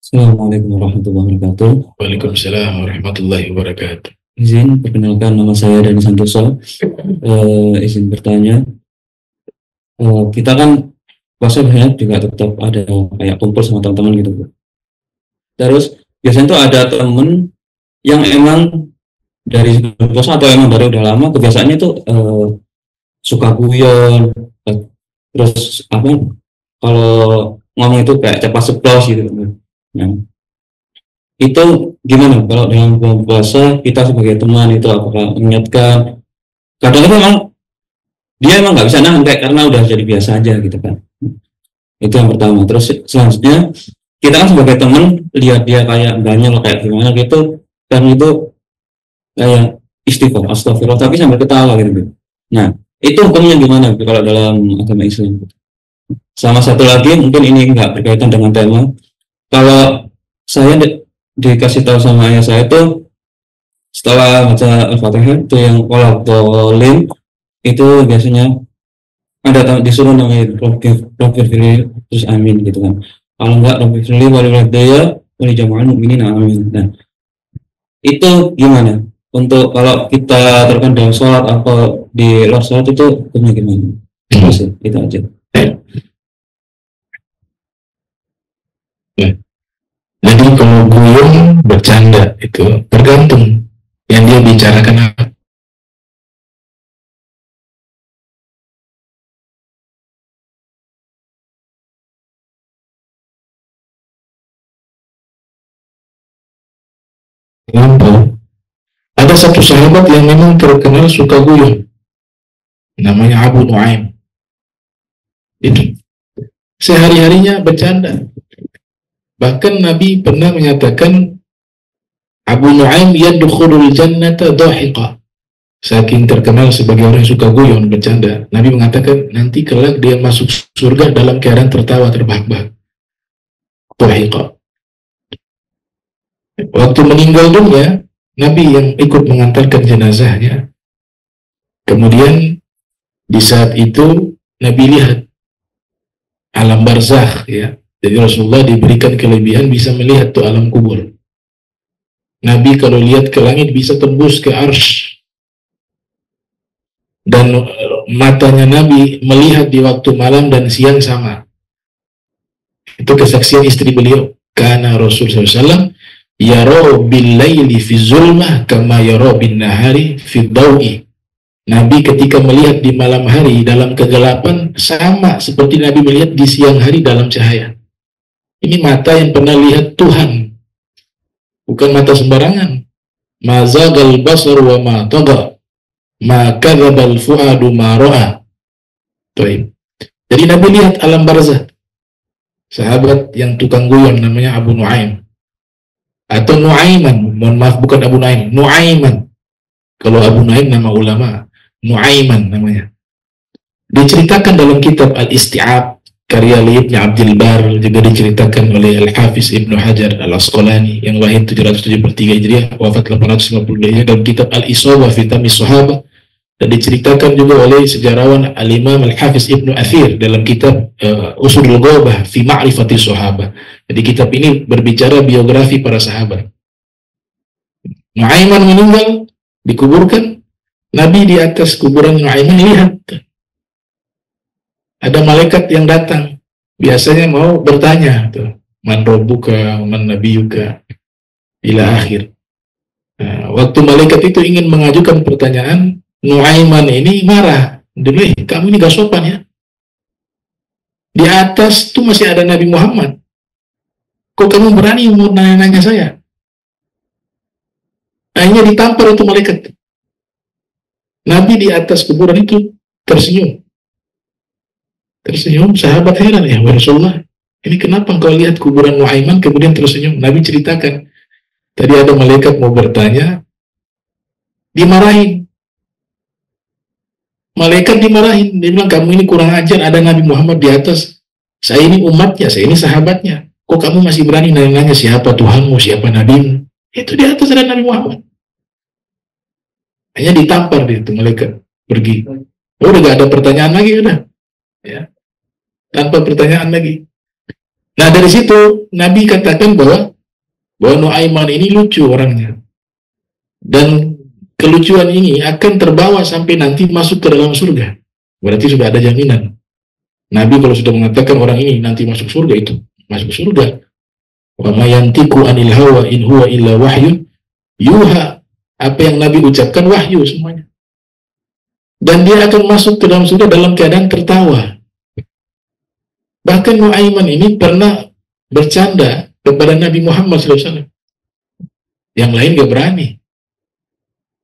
Assalamualaikum warahmatullahi wabarakatuh. Waalaikumsalam warahmatullahi wabarakatuh. Izin perkenalkan, nama saya Dani Santoso. Izin bertanya, kita kan puasa biasanya juga tetap ada kayak kumpul sama teman-teman gitu. Terus biasanya tuh ada temen yang emang dari puasa atau emang dari udah lama kebiasaannya tuh suka guyon, terus apa kalau ngomong itu kayak cepat ceplos gitu. Nah, itu gimana kalau dalam puasa kita sebagai teman itu apakah mengingatkan? Kadang itu memang dia emang nggak bisa nahan kayak karena udah jadi biasa aja gitu kan. Itu yang pertama. Terus selanjutnya kita kan sebagai teman lihat dia kayak banyak kayak gimana gitu, dan itu kayak istighfar, astagfirullah, tapi sambil ketawa gitu. Nah, itu hukumnya gimana kalau dalam agama Islam? Sama satu lagi, mungkin ini nggak berkaitan dengan tema. Kalau saya dikasih tahu sama ayah saya itu setelah baca Al-Fatihah itu yang qolab dolim itu biasanya ada disuruh namanya Rabbir Fili terus amin gitu kan. Kalau enggak Rabbir Fili walilladaya walijama'al mu'minin amin. Nah, itu gimana untuk kalau kita terkadang sholat atau di luar sholat itu gimana? Itu aja. Jadi kalau guyon bercanda itu tergantung yang dia bicarakan apa. Ada satu sahabat yang memang terkenal suka guyon, namanya Abu Nuaim. Itu sehari-harinya bercanda. Bahkan Nabi pernah menyatakan Abu Nuaim yadkhulul jannata dhahiqa. Saking terkenal sebagai orang yang suka guyon, bercanda, Nabi mengatakan nanti kelak dia masuk surga dalam keadaan tertawa terbahak-bahak. Dhahiqa. Waktu meninggal dunia, Nabi yang ikut mengantarkan jenazahnya. Kemudian di saat itu Nabi lihat alam barzakh, ya, Jadi Rasulullah diberikan kelebihan bisa melihat tuh alam kubur. Nabi kalau lihat ke langit bisa tembus ke arsy. Dan matanya Nabi melihat di waktu malam dan siang sama. Itu kesaksian istri beliau. Karena Rasul SAW yara bil laili fi zulmah kama yara bin nahari fi dawi. Nabi ketika melihat di malam hari dalam kegelapan sama seperti Nabi melihat di siang hari dalam cahaya. Ini mata yang pernah lihat Tuhan, bukan mata sembarangan. Ma zagal basar wa ma tagha, ma kadzabal fuadu ma ra'a. Jadi Nabi lihat alam barzah. Sahabat yang tukang guyon namanya Abu Nuaim atau Nuaiman, mohon maaf bukan Abu Nuaim, Nuaiman. Kalau Abu Nuaim nama ulama, Nuaiman namanya. Diceritakan dalam kitab Al-Isti'ab karya Ibnu Abdul Bar, juga diceritakan oleh Al-Hafiz Ibnu Hajar Al-Asqalani yang lahir 773 Hijriah, wafat 852 Hijriah, dalam kitab Al-Isabah fi Tamyiz Sahabah, dan diceritakan juga oleh sejarawan Al-Imam Al-Hafiz Ibnu Athir dalam kitab Usulul Ghabah fi Ma'rifati Sahabah. Jadi kitab ini berbicara biografi para sahabat. Nuaiman meninggal, dikuburkan. Nabi di atas kuburan Nuaiman lihat ada malaikat yang datang, biasanya mau bertanya tuh, man rabbuka, man nabiyuka, ila akhir. Nah, waktu malaikat itu ingin mengajukan pertanyaan, Nuaiman ini marah. Dia, kamu ini gak sopan ya. Di atas tuh masih ada Nabi Muhammad. Kok kamu berani mau nanya-nanya saya? Akhirnya ditampar itu malaikat. Nabi di atas kuburan itu tersenyum. Tersenyum, sahabat heran, ya Rasulullah, ini kenapa engkau lihat kuburan Nuaiman kemudian tersenyum? Nabi ceritakan, tadi ada malaikat mau bertanya, dimarahin. Malaikat dimarahin, dia bilang, kamu ini kurang ajar, ada Nabi Muhammad di atas, saya ini umatnya, saya ini sahabatnya, kok kamu masih berani nanya-nanya siapa Tuhanmu, siapa Nabimu? Itu di atas ada Nabi Muhammad. Hanya ditampar dia itu malaikat, pergi. Oh, udah gak ada pertanyaan lagi, udah. Ya. Tanpa pertanyaan lagi. Nah, dari situ Nabi katakan bahwa Nuaiman ini lucu orangnya. Dan kelucuan ini akan terbawa sampai nanti masuk ke dalam surga. Berarti sudah ada jaminan. Nabi kalau sudah mengatakan orang ini nanti masuk surga, itu masuk surga. Wa ma yantiqu anil hawa in huwa illa wahyun yuha. Apa yang Nabi ucapkan wahyu semuanya. Dan dia akan masuk ke dalam surga dalam keadaan tertawa. Bahkan Nuaiman ini pernah bercanda kepada Nabi Muhammad SAW. Yang lain gak berani.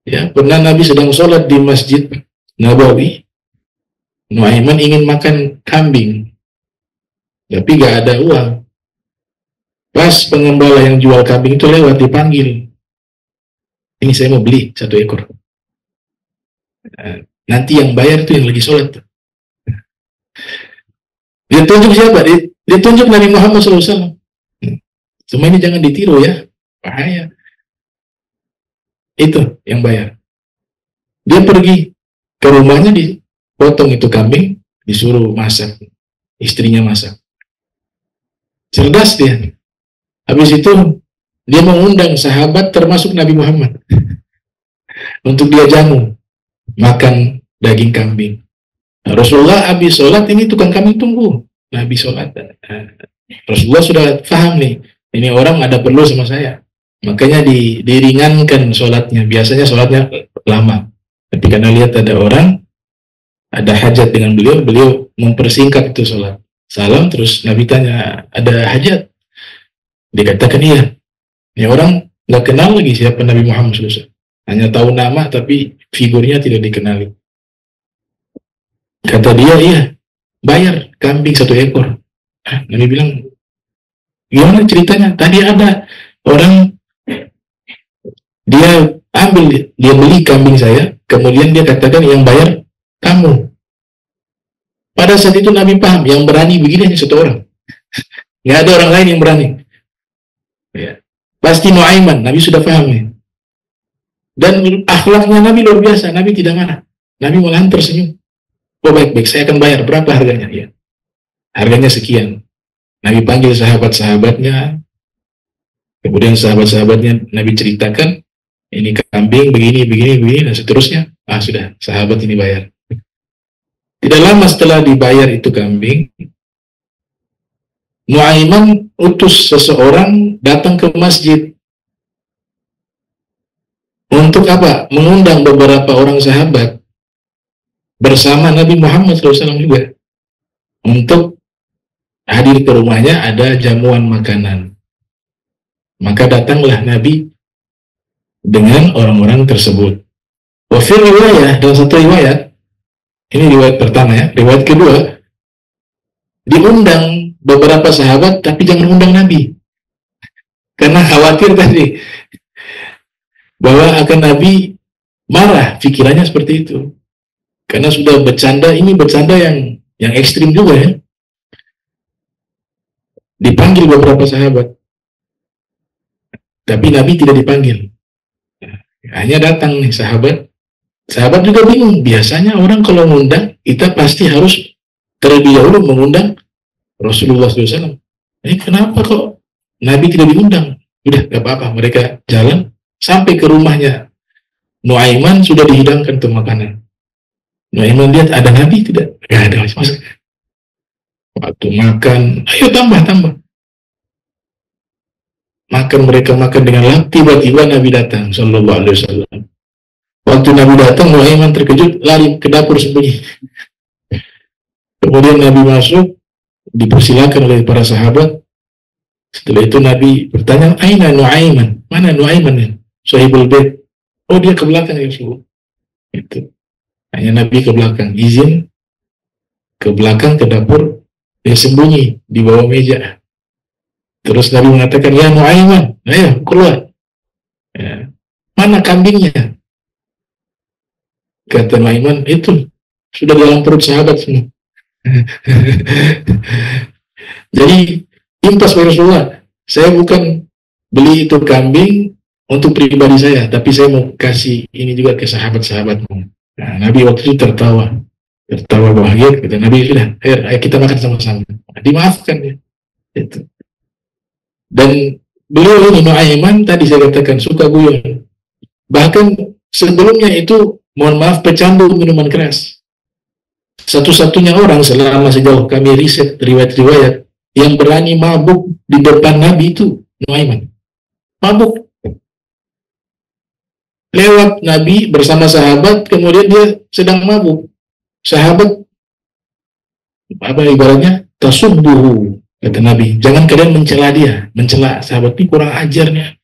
Ya, pernah Nabi sedang sholat di Masjid Nabawi. Nuaiman ingin makan kambing, tapi gak ada uang. Pas pengembala yang jual kambing itu lewat, dipanggil. Ini saya mau beli 1 ekor. Nanti yang bayar itu yang lagi sholat. Dia tunjuk siapa? Dia tunjuk Nabi Muhammad SAW. Cuma ini jangan ditiru ya, bahaya. Itu yang bayar. Dia pergi ke rumahnya, dipotong itu kambing, disuruh masak. Istrinya masak. Cerdas dia. Habis itu dia mengundang sahabat termasuk Nabi Muhammad untuk dia jamu makan daging kambing. Nah, Rasulullah habis sholat, ini tukang kambing tunggu. Nabi sholat. Rasulullah sudah paham nih, ini orang ada perlu sama saya. Makanya diringankan sholatnya. Biasanya sholatnya lama. Tapi karena lihat ada orang, ada hajat dengan beliau, beliau mempersingkat itu sholat. Salam, terus Nabi tanya, ada hajat? Dikatakan iya. Ini orang nggak kenal lagi siapa Nabi Muhammad SAW. Hanya tahu nama, tapi figurnya tidak dikenali. Kata dia, iya, bayar kambing 1 ekor. Nabi bilang, gimana ceritanya? Tadi ada orang, dia beli kambing saya, kemudian dia katakan yang bayar kamu. Pada saat itu Nabi paham, yang berani begini hanya 1 orang. Nggak ada orang lain yang berani. Ya. Pasti Nuaiman, Nabi sudah paham nih. Dan akhlaknya Nabi luar biasa, Nabi tidak marah. Nabi malahan tersenyum. Oh baik-baik, saya akan bayar. Berapa harganya? Ya. Harganya sekian. Nabi panggil sahabat-sahabatnya, kemudian sahabat-sahabatnya Nabi ceritakan, ini kambing begini, dan seterusnya. Sudah, sahabat ini bayar. Tidak lama setelah dibayar itu kambing, Nuaiman utus seseorang datang ke masjid. Untuk apa? Mengundang beberapa orang sahabat bersama Nabi Muhammad SAW juga untuk hadir ke rumahnya, ada jamuan makanan. Maka datanglah Nabi dengan orang-orang tersebut. Wafir riwayat, dalam satu riwayat, ini riwayat pertama ya, riwayat kedua, diundang beberapa sahabat tapi jangan undang Nabi. Karena khawatir tadi bahwa akan Nabi marah, pikirannya seperti itu. Karena sudah bercanda, ini bercanda yang ekstrim juga ya. Dipanggil beberapa sahabat, tapi Nabi tidak dipanggil. Hanya datang nih sahabat. Sahabat juga bingung. Biasanya orang kalau mengundang, kita pasti harus terlebih dahulu mengundang Rasulullah SAW. Kenapa kok Nabi tidak diundang? Udah, gak apa-apa. Mereka jalan sampai ke rumahnya Nuaiman, sudah dihidangkan tuh makanan. Nuaiman lihat, ada Nabi tidak? Gak ada. Waktu makan, ayo tambah. Mereka makan dengan lahap, tiba-tiba Nabi datang, Sallallahu Alaihi Wasallam. Waktu Nabi datang, Nuaiman terkejut, lari ke dapur sembunyi. Kemudian Nabi masuk, dipersilakan oleh para sahabat. Setelah itu Nabi bertanya, Aina Nuaiman? Mana Nuaiman ya? Sahibul Bait. Oh, dia ke belakang ya Rasulullah. Itu. Hanya Nabi ke belakang, izin ke belakang ke dapur, dia sembunyi di bawah meja. Terus Nabi mengatakan, ya Nuaiman, ayo keluar. Ya. Mana kambingnya? Kata Nuaiman, itu sudah dalam perut sahabat semua. Jadi impas Rasulullah, saya bukan beli itu kambing untuk pribadi saya, tapi saya mau kasih ini juga ke sahabat-sahabatmu. Nah, Nabi waktu itu tertawa bahagia. Kata Nabi, sudah, ayo kita makan sama-sama. Dimaafkan ya. Itu. Dan beliau ini Nuaiman tadi saya katakan suka guyon. Bahkan sebelumnya itu, mohon maaf, pecandu minuman keras. Satu-satunya orang selama sejauh kami riset riwayat-riwayat yang berani mabuk di depan Nabi itu Nuaiman. Mabuk. Lewat Nabi bersama sahabat, kemudian dia sedang mabuk. Sahabat, apa ibaratnya, tasubbuhu. Kata Nabi, jangan kalian mencela dia, mencela sahabat ini kurang ajarnya.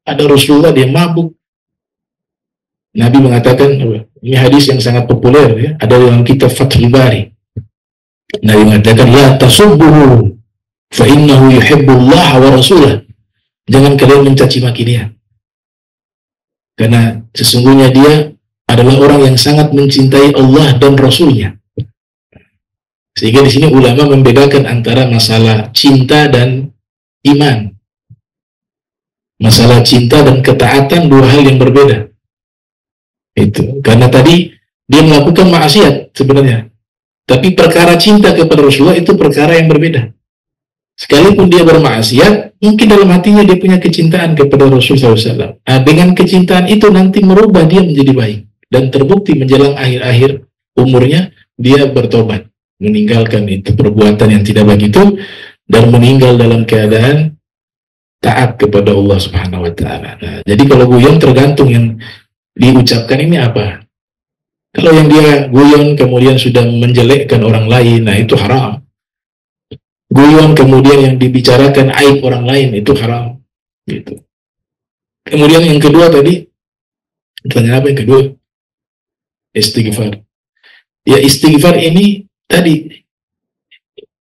Ada Rasulullah, dia mabuk. Nabi mengatakan, ini hadis yang sangat populer ya, ada dalam kitab Fathul Bari. Nabi mengatakan, la tasubbuhu fa innahu yuhibbullah wa rasulah. Jangan kalian mencaci maki dia, karena sesungguhnya dia adalah orang yang sangat mencintai Allah dan Rasulnya. Sehingga di sini ulama membedakan antara masalah cinta dan iman. Masalah cinta dan ketaatan dua hal yang berbeda. Itu karena tadi dia melakukan maksiat sebenarnya, tapi perkara cinta kepada Rasulullah itu perkara yang berbeda. Sekalipun dia bermaksiat, mungkin dalam hatinya dia punya kecintaan kepada Rasulullah SAW. Nah, dengan kecintaan itu nanti merubah dia menjadi baik, dan terbukti menjelang akhir-akhir umurnya dia bertobat, meninggalkan itu perbuatan yang tidak baik itu, dan meninggal dalam keadaan taat kepada Allah Subhanahu wa Ta'ala. Nah, jadi kalau guyon tergantung yang diucapkan ini apa. Kalau yang dia guyon kemudian sudah menjelekkan orang lain, nah itu haram. Guyon kemudian yang dibicarakan aib orang lain, itu haram. Gitu. Kemudian yang kedua tadi, pertanyaan apa yang kedua? Istighfar. Ya, istighfar ini tadi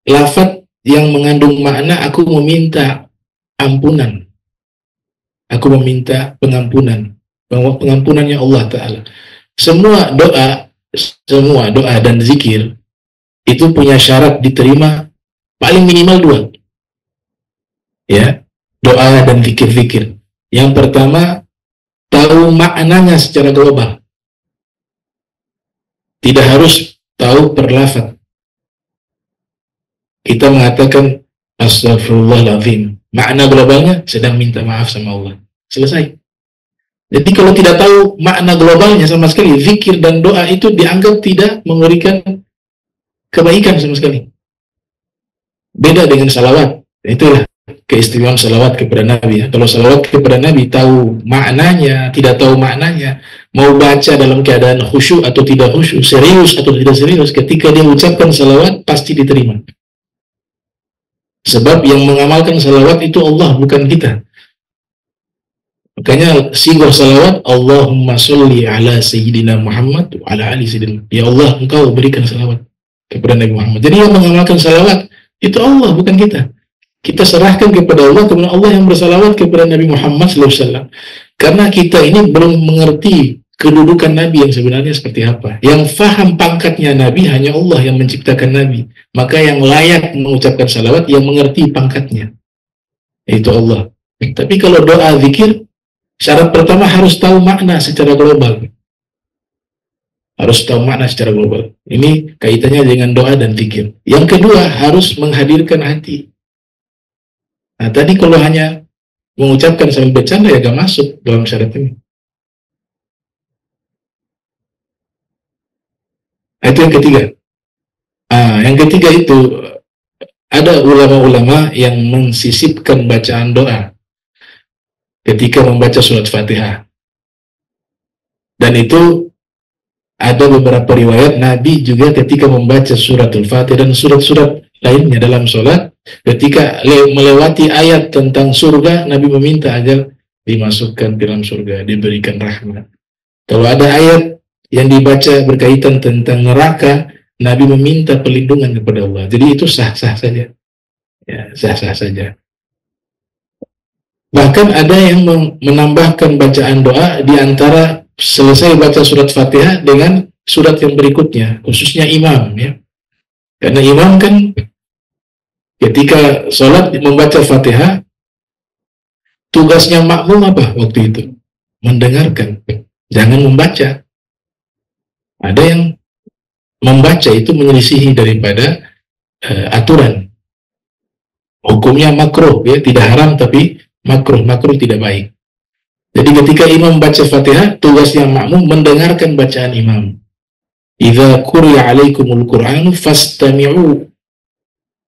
lafaz yang mengandung makna aku meminta ampunan, aku meminta pengampunan, bahwa pengampunannya Allah Ta'ala. Semua doa dan zikir itu punya syarat diterima paling minimal dua, ya, doa dan zikir-zikir. Yang pertama, tahu maknanya secara global, tidak harus tahu per lafaz. Kita mengatakan Astagfirullahaladzim. Makna globalnya sedang minta maaf sama Allah. Selesai. Jadi kalau tidak tahu makna globalnya sama sekali, zikir dan doa itu dianggap tidak memberikan kebaikan sama sekali. Beda dengan salawat. Itulah keistimewaan salawat kepada Nabi. Kalau salawat kepada Nabi tahu maknanya, tidak tahu maknanya, mau baca dalam keadaan khusyuk atau tidak khusyuk, serius atau tidak serius, ketika dia ucapkan salawat pasti diterima. Sebab yang mengamalkan salawat itu Allah, bukan kita. Makanya sigah salawat, Allahumma sholli ala Sayyidina Muhammad wa ala ali Sayyidina. Ya Allah, engkau berikan salawat kepada Nabi Muhammad. Jadi yang mengamalkan salawat itu Allah, bukan kita. Kita serahkan kepada Allah, kemudian Allah yang bersalawat kepada Nabi Muhammad SAW. Karena kita ini belum mengerti kedudukan Nabi yang sebenarnya seperti apa. Yang faham pangkatnya Nabi hanya Allah yang menciptakan Nabi. Maka yang layak mengucapkan salawat yang mengerti pangkatnya, yaitu Allah. Tapi kalau doa zikir, syarat pertama harus tahu makna secara global. Harus tahu makna secara global. Ini kaitannya dengan doa dan zikir. Yang kedua, harus menghadirkan hati. Nah, tadi kalau hanya mengucapkan sambil bercanda ya gak masuk dalam syarat ini. Nah, itu yang ketiga. Yang ketiga itu ada ulama-ulama yang mensisipkan bacaan doa ketika membaca surat Fatihah. Dan itu ada beberapa riwayat Nabi juga ketika membaca suratul Fatihah dan surat-surat lainnya dalam sholat, ketika melewati ayat tentang surga, Nabi meminta agar dimasukkan ke dalam surga, diberikan rahmat. Kalau ada ayat yang dibaca berkaitan tentang neraka, Nabi meminta perlindungan kepada Allah. Jadi itu sah-sah saja. Ya, sah-sah saja. Bahkan ada yang menambahkan bacaan doa di antara selesai baca surat Fatihah dengan surat yang berikutnya, khususnya imam, ya. Karena imam kan ketika sholat membaca Fatihah, tugasnya makmum apa waktu itu? Mendengarkan, jangan membaca. Ada yang membaca itu menyelisihi daripada aturan. Hukumnya makruh, ya, tidak haram tapi makruh tidak baik. Jadi ketika imam baca Fatihah, tugasnya makmum mendengarkan bacaan imam. Idza quri'a 'alaikumul Qur'anu fastami'u.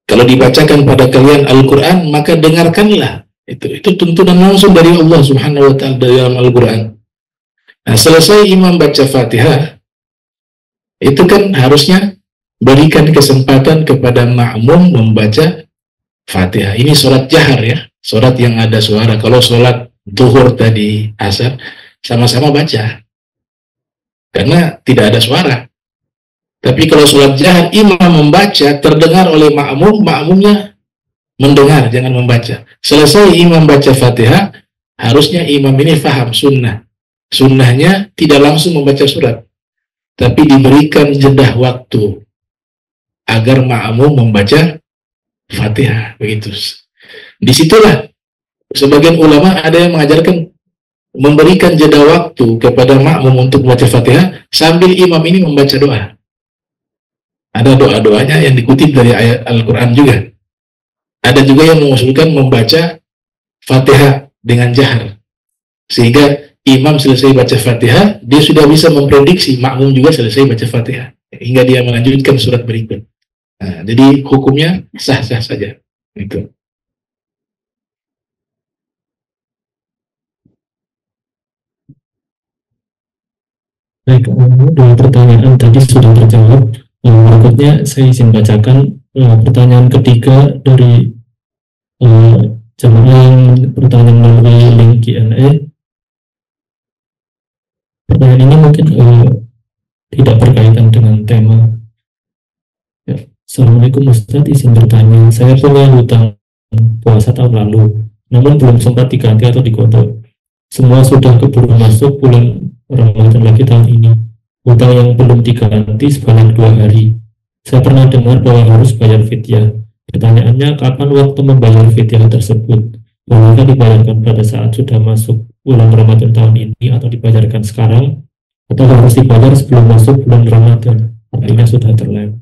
Kalau dibacakan pada kalian Al-Qur'an, maka dengarkanlah. Itu tuntunan langsung dari Allah Subhanahu wa taala dalam Al-Qur'an. Nah, selesai imam baca Fatihah, itu kan harusnya berikan kesempatan kepada makmum membaca Fatihah. Ini sholat jahar, ya, sholat yang ada suara. Kalau sholat zuhur tadi, asar, sama-sama baca karena tidak ada suara. Tapi kalau sholat jahar, imam membaca, terdengar oleh makmum, makmumnya mendengar, jangan membaca. Selesai imam baca Fatihah, harusnya imam ini faham sunnah. Sunnahnya tidak langsung membaca surat, tapi diberikan jeda waktu agar makmum membaca Fatihah, begitu. Disitulah sebagian ulama ada yang mengajarkan memberikan jeda waktu kepada makmum untuk membaca Fatihah sambil imam ini membaca doa. Ada doa-doanya yang dikutip dari ayat Al-Quran juga. Ada juga yang mengusulkan membaca Fatihah dengan jahar, sehingga imam selesai baca Fatihah, dia sudah bisa memprediksi makmum juga selesai baca Fatihah, hingga dia melanjutkan surat berikut. Nah, jadi hukumnya sah-sah saja. Itu. Baik, dua pertanyaan tadi sudah terjawab. Berikutnya saya izin bacakan pertanyaan ketiga dari jemaah yang bertanya melalui link Q&A. Pertanyaan ini mungkin tidak berkaitan dengan tema. Ya. Assalamualaikum Ustaz, izin bertanya. Saya punya hutang puasa tahun lalu, namun belum sempat diganti atau dikodok. Semua sudah keburu masuk bulan Ramadan lagi tahun ini. Hutang yang belum diganti sebanyak 2 hari. Saya pernah dengar bahwa harus bayar fidyah. Pertanyaannya, kapan waktu membayar fidyah tersebut? Bolehkah dibayarkan pada saat sudah masuk bulan Ramadan tahun ini atau dibayarkan sekarang? Atau harus dibayar sebelum masuk bulan Ramadan? Artinya sudah terlewat.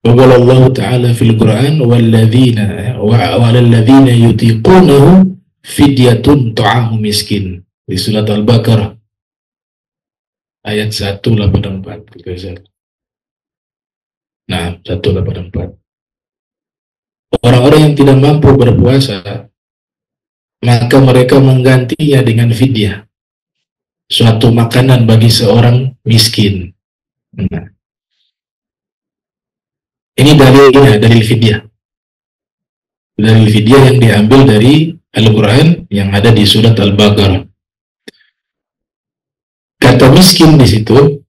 Wa Allah Ta'ala fil Quran walladzina wa 'alal ladzina yutiqunahu fidyatun ta'amu miskin di surat Al-Baqarah ayat 184. Nah, 184. Orang-orang yang tidak mampu berpuasa, maka mereka menggantinya dengan fidyah, suatu makanan bagi seorang miskin. Nah, ini dalil fidyah. Dalil fidyah yang diambil dari Al-Quran yang ada di surat Al-Baqarah. Kata miskin di situ,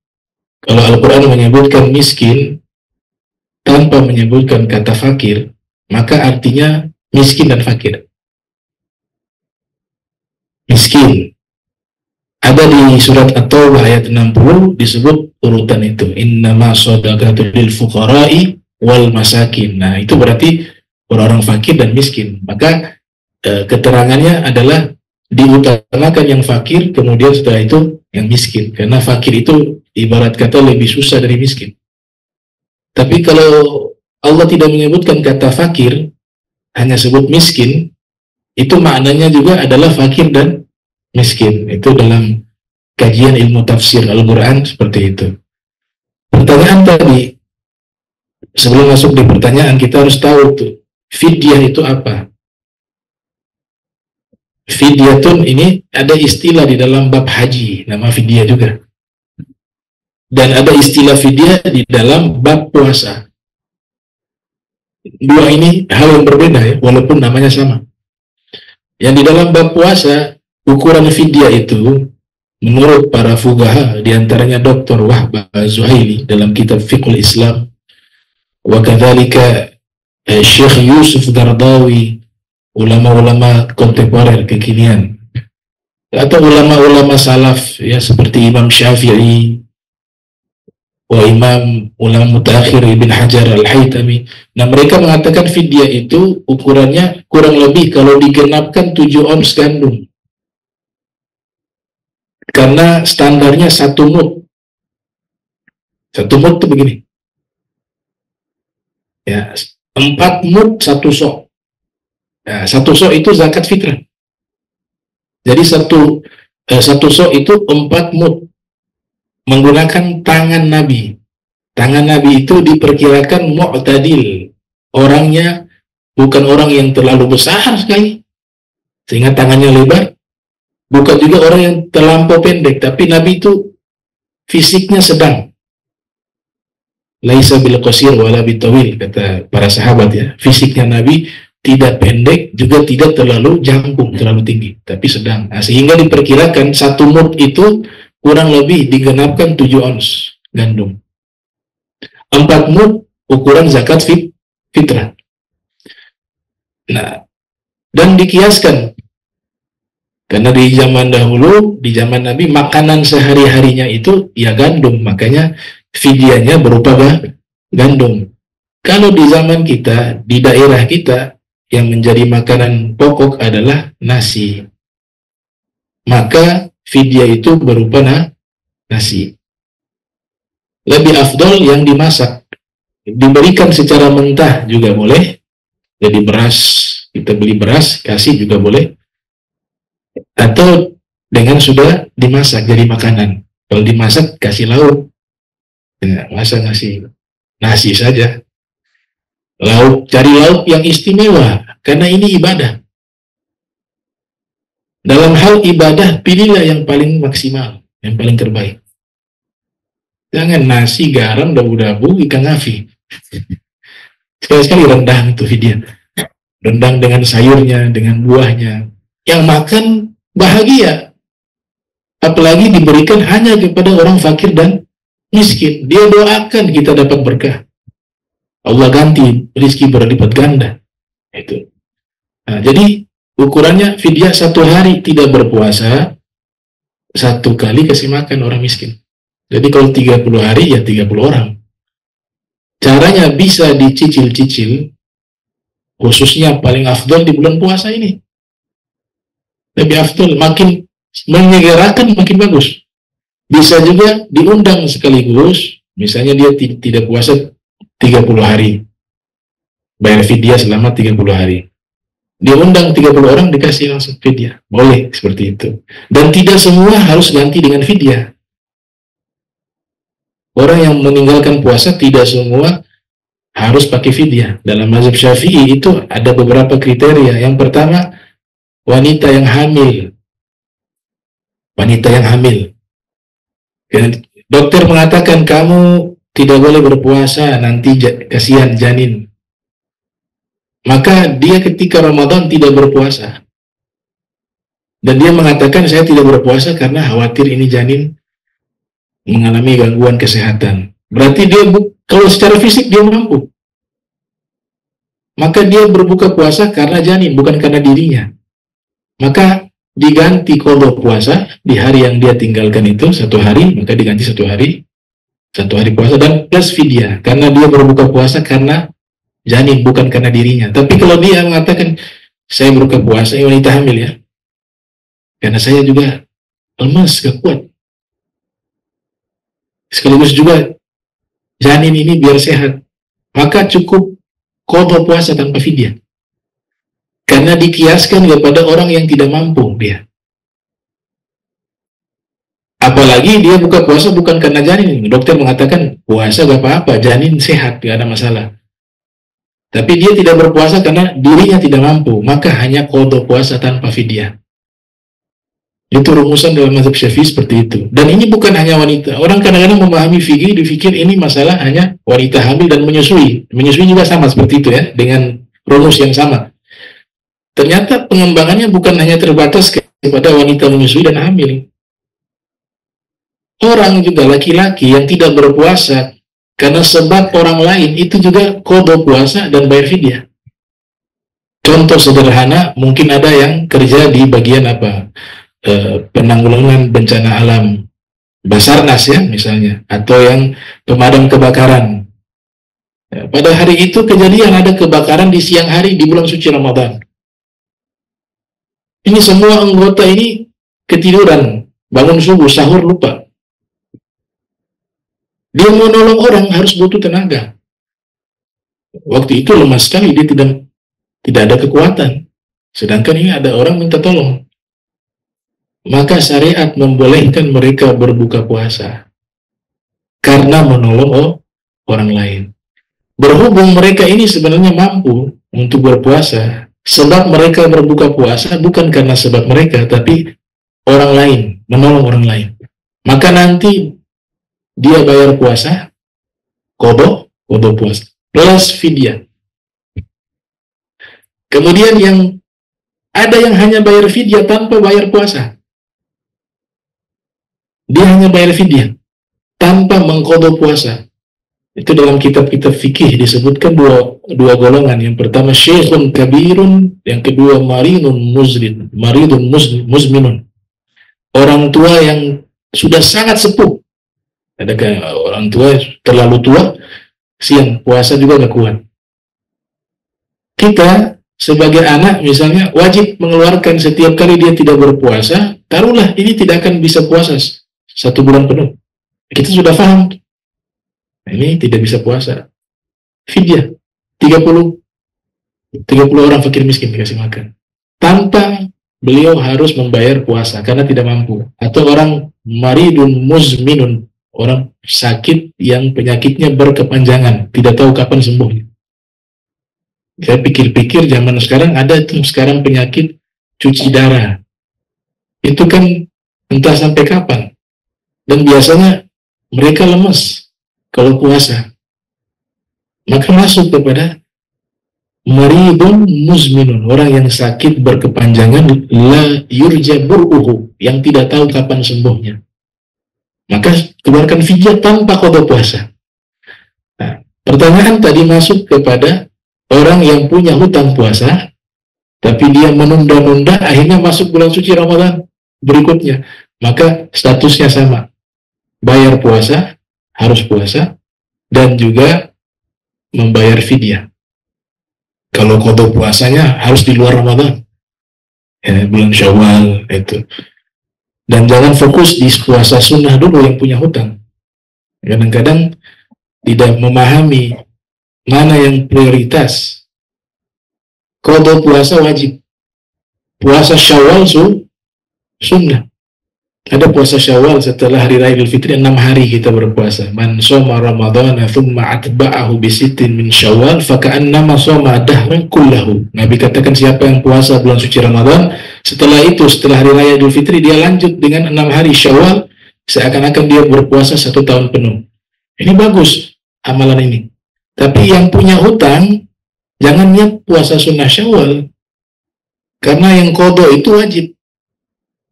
kalau Al-Quran menyebutkan miskin tanpa menyebutkan kata fakir, maka artinya miskin dan fakir. Miskin ada di surat At-Taubah ayat 60 disebut urutan itu, innama shadaqatu lil fuqara'i wal masakin. Nah, itu berarti orang-orang fakir dan miskin. Maka keterangannya adalah diutamakan yang fakir, kemudian setelah itu yang miskin, karena fakir itu ibarat kata lebih susah dari miskin. Tapi kalau Allah tidak menyebutkan kata fakir, hanya sebut miskin, itu maknanya juga adalah fakir dan miskin. Itu dalam kajian ilmu tafsir Al-Quran seperti itu. Pertanyaan tadi, sebelum masuk di pertanyaan, kita harus tahu tuh, fidyah itu apa? Fidyatun ini ada istilah di dalam bab haji, nama fidyah juga. Dan ada istilah fidyah di dalam bab puasa. Dua ini hal yang berbeda ya, walaupun namanya sama. Yang di dalam bab puasa, ukuran fidyah itu menurut para fuqaha, diantaranya Dr. Wahbah Zuhaili dalam kitab Fiqhul Islam, wa kadzalika Syekh Yusuf Gardawi, ulama-ulama kontemporer kekinian, atau ulama-ulama salaf ya seperti Imam Syafi'i, wa ulama mutakhir Ibn Hajar Al-Haytami. Nah, mereka mengatakan fidyah itu ukurannya kurang lebih kalau digenapkan 7 ons gandum. Karena standarnya 1 mud. 1 mud itu begini. Ya, 4 mud 1 sok. Nah, 1 sok itu zakat fitrah. Jadi 1 sok itu 4 mud. Menggunakan tangan Nabi. Tangan Nabi itu diperkirakan mu'tadil. Orangnya bukan orang yang terlalu besar sekali, sehingga tangannya lebar. Bukan juga orang yang terlampau pendek, tapi Nabi itu fisiknya sedang. Laisa bil qasir wala bitawil, kata para sahabat ya. Fisiknya Nabi tidak pendek, juga tidak terlalu jangkung, terlalu tinggi, tapi sedang. Nah, sehingga diperkirakan 1 mud itu kurang lebih digenapkan 7 ons gandum. 4 mud ukuran zakat fitrah. Nah, dan dikiaskan, karena di zaman dahulu, di zaman Nabi, makanan sehari-harinya itu ya gandum, makanya fidyahnya berupa gandum. Kalau di zaman kita, di daerah kita, yang menjadi makanan pokok adalah nasi, maka fidyah itu berupa nasi. Lebih afdol yang dimasak, diberikan secara mentah juga boleh. Jadi beras, kita beli beras, kasih juga boleh. Atau dengan sudah dimasak jadi makanan. Kalau dimasak kasih lauk. Ya, masa nasi saja. Lauk, cari lauk yang istimewa, karena ini ibadah. Dalam hal ibadah, pilihlah yang paling maksimal, yang paling terbaik. Jangan nasi, garam, dabu-dabu, ikan afi. Sekali-sekali rendang itu fidyah. Rendang dengan sayurnya, dengan buahnya. Yang makan bahagia. Apalagi diberikan hanya kepada orang fakir dan miskin. Dia doakan kita dapat berkah. Allah ganti rezeki berlipat ganda. Itu. Nah, jadi ukurannya fidyah 1 hari tidak berpuasa, 1 kali kasih makan orang miskin. Jadi kalau 30 hari ya 30 orang. Caranya bisa dicicil-cicil, khususnya paling afdol di bulan puasa ini. Lebih afdol, makin menyegerakan makin bagus. Bisa juga diundang sekaligus, misalnya dia tidak puasa 30 hari. Bayar fidyah selama 30 hari. Dia undang 30 orang, dikasih langsung fidyah. Boleh seperti itu. Dan tidak semua harus ganti dengan fidyah. Orang yang meninggalkan puasa tidak semua harus pakai fidyah. Dalam mazhab Syafi'i itu ada beberapa kriteria. Yang pertama, wanita yang hamil. Wanita yang hamil. Dokter mengatakan kamu tidak boleh berpuasa, nanti kasihan janin. Maka dia ketika Ramadan tidak berpuasa. Dan dia mengatakan saya tidak berpuasa karena khawatir ini janin mengalami gangguan kesehatan. Berarti dia kalau secara fisik dia mampu. Maka dia berbuka puasa karena janin, bukan karena dirinya. Maka diganti qadha puasa di hari yang dia tinggalkan itu 1 hari, maka diganti 1 hari puasa dan plus fidyah karena dia berbuka puasa karena janin, bukan karena dirinya. Tapi kalau dia mengatakan saya berbuka puasa, ini wanita hamil ya, karena saya juga lemas, gak kuat, sekaligus juga janin ini biar sehat, maka cukup qadha puasa tanpa fidyah. Karena dikiaskan kepada orang yang tidak mampu dia. Apalagi dia buka puasa bukan karena janin. Dokter mengatakan puasa gak apa-apa, janin sehat, gak ada masalah. Tapi dia tidak berpuasa karena dirinya tidak mampu, maka hanya qadha puasa tanpa fidyah. Itu rumusan dalam mazhab Syafi'i seperti itu. Dan ini bukan hanya wanita. Orang kadang-kadang memahami fikih, dipikir ini masalah hanya wanita hamil dan menyusui. Menyusui juga sama seperti itu ya, dengan rumus yang sama. Ternyata pengembangannya bukan hanya terbatas kepada wanita menyusui dan hamil. Orang juga laki-laki yang tidak berpuasa karena sebab orang lain itu juga qadha puasa dan bayar fidyah. Contoh sederhana, mungkin ada yang kerja di bagian penanggulangan bencana alam, Basarnas ya misalnya, atau yang pemadam kebakaran. Pada hari itu kejadian ada kebakaran di siang hari di bulan suci Ramadan. Ini semua anggota ini ketiduran, bangun subuh, sahur lupa. Dia mau nolong orang harus butuh tenaga. Waktu itu lemas sekali, dia tidak ada kekuatan. Sedangkan ini ada orang minta tolong. Maka syariat membolehkan mereka berbuka puasa karena menolong orang lain. Berhubung mereka ini sebenarnya mampu untuk berpuasa, sebab mereka berbuka puasa bukan karena sebab mereka, tapi orang lain, menolong orang lain. Maka nanti dia bayar puasa, qadha puasa, plus fidyah. Kemudian ada yang hanya bayar fidyah tanpa bayar puasa. Dia hanya bayar fidyah tanpa mengqadha puasa. Itu dalam kitab-kitab fikih disebutkan dua golongan. Yang pertama syekhun kabirun, yang kedua maridun muzminun. Orang tua yang sudah sangat sepuh. Adakah orang tua terlalu tua, siang puasa juga gak kuat. Kita sebagai anak misalnya wajib mengeluarkan setiap kali dia tidak berpuasa, taruhlah ini tidak akan bisa puasa 1 bulan penuh. Kita sudah paham. Ini tidak bisa puasa. Fidyah 30 orang fakir miskin dikasih makan. Tanpa beliau harus membayar puasa karena tidak mampu. Atau orang maridun muzminun, orang sakit yang penyakitnya berkepanjangan, tidak tahu kapan sembuhnya. Saya pikir-pikir zaman sekarang ada tuh sekarang penyakit cuci darah. Itu kan entah sampai kapan. Dan biasanya mereka lemas kalau puasa. Maka masuk kepada maridun muzminun, orang yang sakit berkepanjangan, la yurja bur'uhu, yang tidak tahu kapan sembuhnya. Maka keluarkan fidyah tanpa qadha puasa. Nah, pertanyaan tadi masuk kepada orang yang punya hutang puasa, tapi dia menunda-nunda, akhirnya masuk bulan suci Ramadan berikutnya. Maka statusnya sama. Bayar puasa, harus puasa, dan juga membayar fidyah. Kalau qadha puasanya harus di luar Ramadan, ya, bulan Syawal itu. Dan jangan fokus di puasa sunnah dulu yang punya hutang. Kadang-kadang tidak memahami mana yang prioritas. Qada puasa wajib. Puasa Syawal sunnah. Ada puasa Syawal setelah hari raya Idul Fitri 6 hari kita berpuasa. Man shoma Ramadhana thumma atba'ahu bisittin min Syawal faka'annama shoma dahran kullahu. Nabi katakan siapa yang puasa bulan suci Ramadan, setelah itu setelah hari raya Idul Fitri dia lanjut dengan 6 hari Syawal, seakan-akan dia berpuasa 1 tahun penuh. Ini bagus amalan ini. Tapi yang punya hutang jangan niat puasa sunnah Syawal, karena yang qada itu wajib.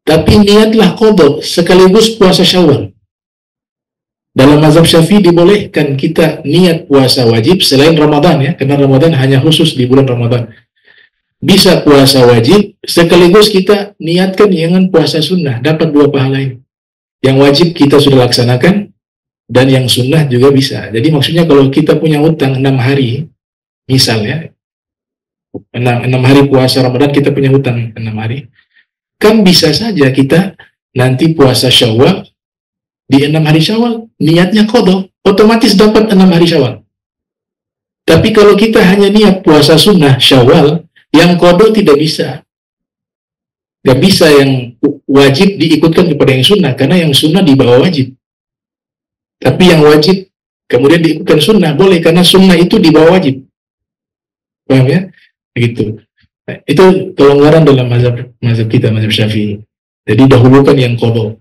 Tapi niatlah qada sekaligus puasa Syawal. Dalam mazhab Syafi'i dibolehkan kita niat puasa wajib selain Ramadan, ya, karena Ramadan hanya khusus di bulan Ramadan. Bisa puasa wajib sekaligus kita niatkan dengan puasa sunnah, dapat 2 pahala ini. Yang wajib kita sudah laksanakan dan yang sunnah juga bisa. Jadi maksudnya kalau kita punya hutang 6 hari, misalnya 6 hari puasa Ramadan kita punya hutang 6 hari. Kan bisa saja kita nanti puasa Syawal, di 6 hari Syawal niatnya qada, otomatis dapat 6 hari Syawal. Tapi kalau kita hanya niat puasa sunnah Syawal, yang qada tidak bisa. Gak bisa yang wajib diikutkan kepada yang sunnah, karena yang sunnah di bawah wajib. Tapi yang wajib kemudian diikutkan sunnah, boleh, karena sunnah itu di bawah wajib. Paham ya? Begitu. Nah, itu kelonggaran dalam mazhab kita, mazhab Syafi'i. Jadi dahulukan yang qada.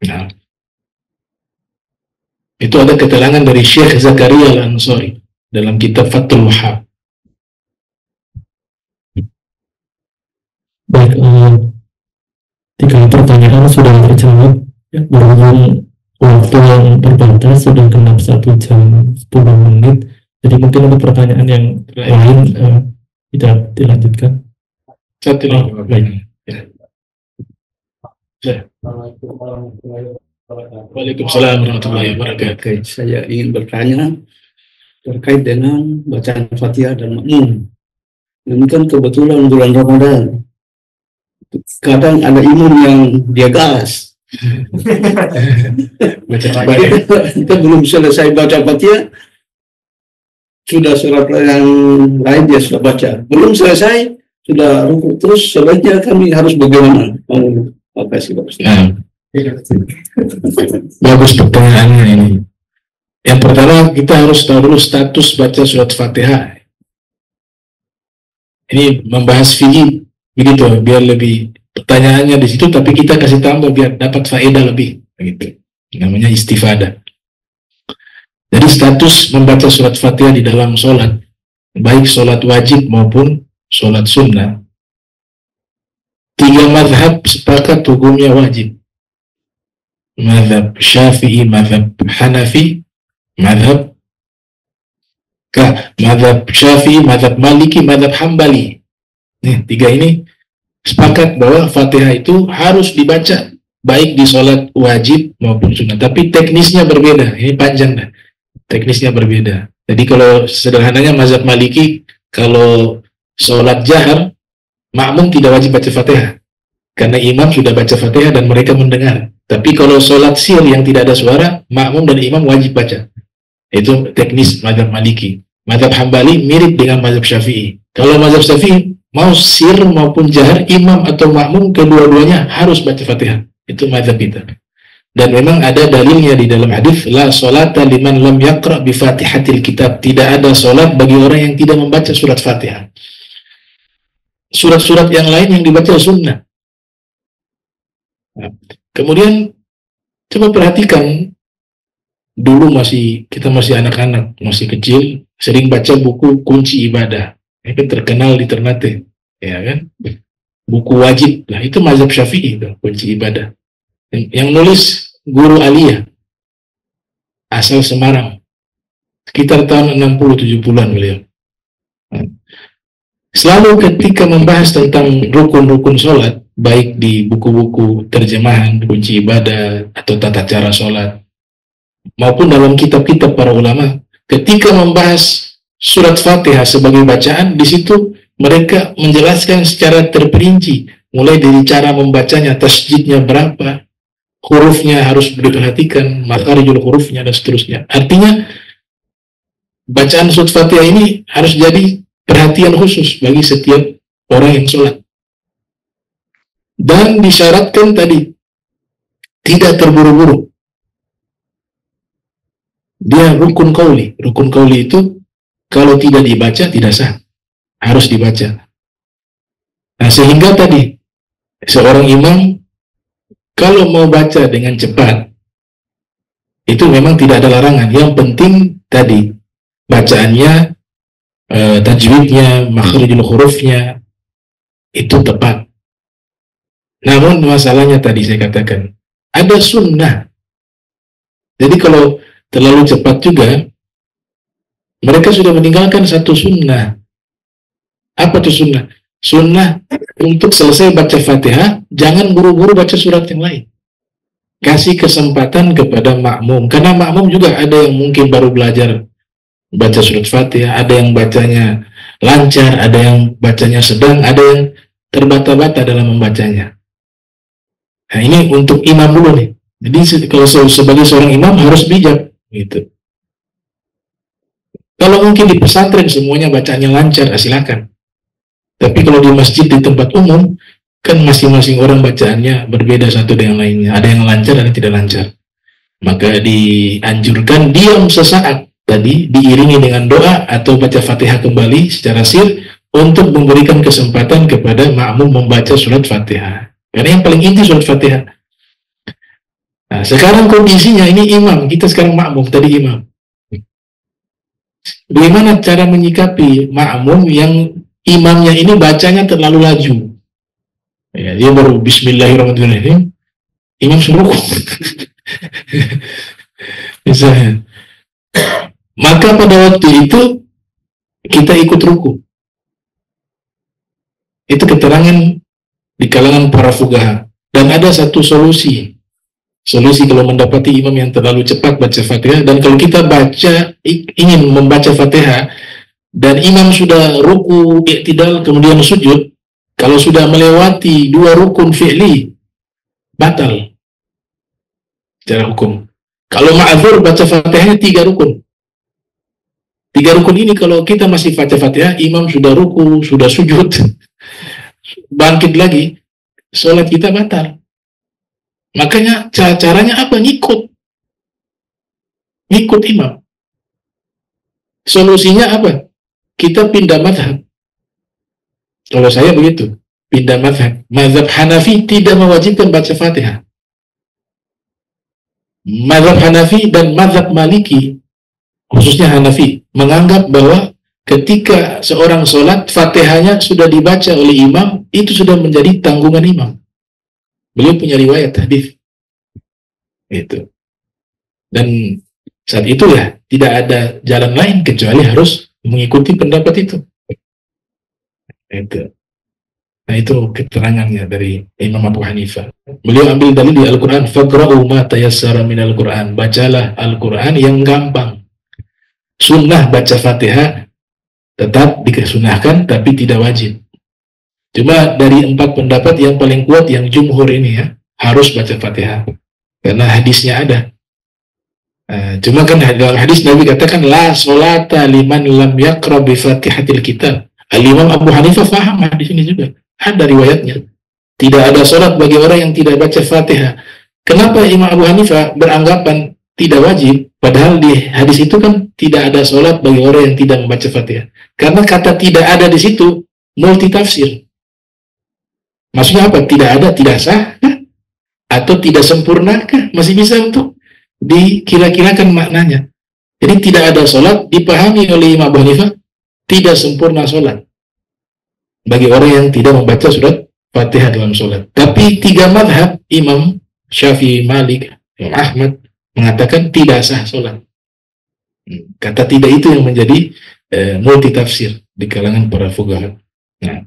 Nah, itu ada keterangan dari Syekh Zakaria Al-Ansari dalam kitab Fathul Wahhab. Baik, 3 pertanyaan sudah terjawab, ya, berhubung waktu yang terbatas sudah genap 1 jam 10 menit, jadi mungkin ada pertanyaan yang lain tidak dilanjutkan. Satu lagi. Baik. Ya. Waalaikumsalam warahmatullahi wabarakatuh. Oke, saya ingin bertanya terkait dengan bacaan Fatihah dan makmum. Ini kan kebetulan bulan Ramadan. Kadang ada imam yang dia gas. Kita belum selesai baca Fatihah, sudah surat yang lain dia sudah baca. Belum selesai, sudah rukuk terus. Sebaiknya kami harus bagaimana? Apa sih bagus? Bagus pertanyaannya ini. Yang pertama kita harus tahu dulu status baca surat Fatihah. Ini membahas fikih begitu, biar lebih pertanyaannya di situ, tapi kita kasih tambah biar dapat faedah lebih, begitu. Namanya istifadah. Jadi status membaca surat Fatihah di dalam sholat, baik sholat wajib maupun sholat sunnah, 3 mazhab sepakat hukumnya wajib. Mazhab Syafi'i, mazhab Hanafi, mazhab Syafi'i, mazhab Maliki, mazhab Hambali. Nih, 3 ini sepakat bahwa Fatihah itu harus dibaca baik di sholat wajib maupun sunnah. Tapi teknisnya berbeda. Ini panjang dah. Teknisnya berbeda. Jadi kalau sederhananya mazhab Maliki, kalau sholat jahar, makmum tidak wajib baca Fatihah, karena imam sudah baca Fatihah dan mereka mendengar. Tapi kalau sholat sir yang tidak ada suara, makmum dan imam wajib baca. Itu teknis mazhab Maliki. Mazhab Hambali mirip dengan mazhab Syafi'i. Kalau mazhab Syafi'i, mau sir maupun jahar, imam atau makmum, kedua-duanya harus baca Fatihah. Itu mazhab kita. Dan memang ada dalilnya di dalam hadis, la sholata liman lam yaqra bi fatihatil kitab. Tidak ada sholat bagi orang yang tidak membaca surat Fatihah. Surat-surat yang lain yang dibaca sunnah. Nah, kemudian coba perhatikan, dulu kita masih anak-anak, masih kecil, sering baca buku kunci ibadah. Ini kan terkenal di Ternate, ya kan? Buku wajib, lah itu mazhab Syafi'i, kunci ibadah. Yang nulis guru aliyah, asal Semarang, sekitar tahun 60-70-an beliau. Selalu ketika membahas tentang rukun-rukun sholat, baik di buku-buku terjemahan kunci ibadah atau tata cara sholat, maupun dalam kitab-kitab para ulama, ketika membahas surat Fatihah sebagai bacaan, di situ mereka menjelaskan secara terperinci, mulai dari cara membacanya, tasjidnya berapa, hurufnya harus diperhatikan, makharijul hurufnya dan seterusnya. Artinya bacaan surat Fatihah ini harus jadi perhatian khusus bagi setiap orang yang sholat. Dan disyaratkan tadi, tidak terburu-buru. Dia rukun qauli. Rukun qauli itu kalau tidak dibaca tidak sah. Harus dibaca. Nah, sehingga tadi seorang imam kalau mau baca dengan cepat itu memang tidak ada larangan. Yang penting tadi bacaannya, tajwidnya, makhrijul hurufnya itu tepat. Namun masalahnya tadi saya katakan ada sunnah. Jadi kalau terlalu cepat juga mereka sudah meninggalkan satu sunnah. Apa itu sunnah? Sunnah untuk selesai baca Fatihah jangan buru-buru baca surat yang lain. Kasih kesempatan kepada makmum, karena makmum juga ada yang mungkin baru belajar baca surat Fatihah, ada yang bacanya lancar, ada yang bacanya sedang, ada yang terbata-bata dalam membacanya. Nah, ini untuk imam dulu nih. Jadi kalau sebagai seorang imam harus bijak gitu. Kalau mungkin di pesantren semuanya bacanya lancar, silakan. Tapi kalau di masjid, di tempat umum, kan masing-masing orang bacaannya berbeda satu dengan lainnya. Ada yang lancar, ada yang tidak lancar. Maka dianjurkan diam sesaat tadi, diiringi dengan doa atau baca Fatihah kembali secara sir untuk memberikan kesempatan kepada makmum membaca surat Fatihah. Karena yang paling inti surat Fatihah. Nah, sekarang kondisinya ini imam, kita sekarang makmum, tadi imam. Bagaimana cara menyikapi makmum yang imamnya ini bacanya terlalu laju? Ya, dia baru Bismillahirrahmanirrahim, imam suruh misalnya. Maka pada waktu itu kita ikut ruku. Itu keterangan di kalangan para fuqaha. Dan ada satu solusi kalau mendapati imam yang terlalu cepat baca Fatihah, dan kalau kita ingin membaca Fatihah dan imam sudah ruku, i'tidal, kemudian sujud, kalau sudah melewati 2 rukun fi'li batal secara hukum. Kalau ma'adzur baca Fatihahnya 3 rukun. 3 rukun ini kalau kita masih baca Fatihah, imam sudah ruku, sudah sujud, bangkit lagi, sholat kita batal. Makanya caranya apa? Ngikut imam. Solusinya apa? Kita pindah mazhab. Kalau saya begitu, pindah mazhab. Mazhab Hanafi tidak mewajibkan baca Fatihah. Mazhab Hanafi dan mazhab Maliki, khususnya Hanafi, menganggap bahwa ketika seorang sholat, Fatihahnya sudah dibaca oleh imam, itu sudah menjadi tanggungan imam. Beliau punya riwayat hadis itu. Dan saat itu ya tidak ada jalan lain kecuali harus mengikuti pendapat itu. Itu. Nah, itu keterangannya dari Imam Abu Hanifah. Beliau ambil dalil di Al-Quran, faqra'u ma tayassara minal Quran. Bacalah Al-Quran yang gampang. Sunnah baca Fatihah tetap dikesunahkan tapi tidak wajib. Cuma dari 4 pendapat yang paling kuat yang jumhur ini ya, harus baca Fatihah. Karena hadisnya ada. Cuma kan dalam hadis Nabi katakan, la sholata liman lam yaqra bi Fatihatil kitab. Al-Imam Abu Hanifah faham hadis ini juga. Ada riwayatnya. Tidak ada sholat bagi orang yang tidak baca Fatihah. Kenapa Imam Abu Hanifah beranggapan tidak wajib? Padahal di hadis itu kan tidak ada sholat bagi orang yang tidak membaca Fatihah. Karena kata tidak ada di situ multi tafsir. Maksudnya apa? Tidak ada, tidak sah, atau tidak sempurna, masih bisa untuk dikira-kirakan maknanya. Jadi tidak ada sholat dipahami oleh Imam Abu Hanifah tidak sempurna sholat bagi orang yang tidak membaca surat Fatihah dalam sholat. Tapi 3 madhab, Imam Syafi'i, Malik, Imam Ahmad, mengatakan tidak sah sholat. Kata tidak itu yang menjadi multi tafsir di kalangan para fuqaha. Nah,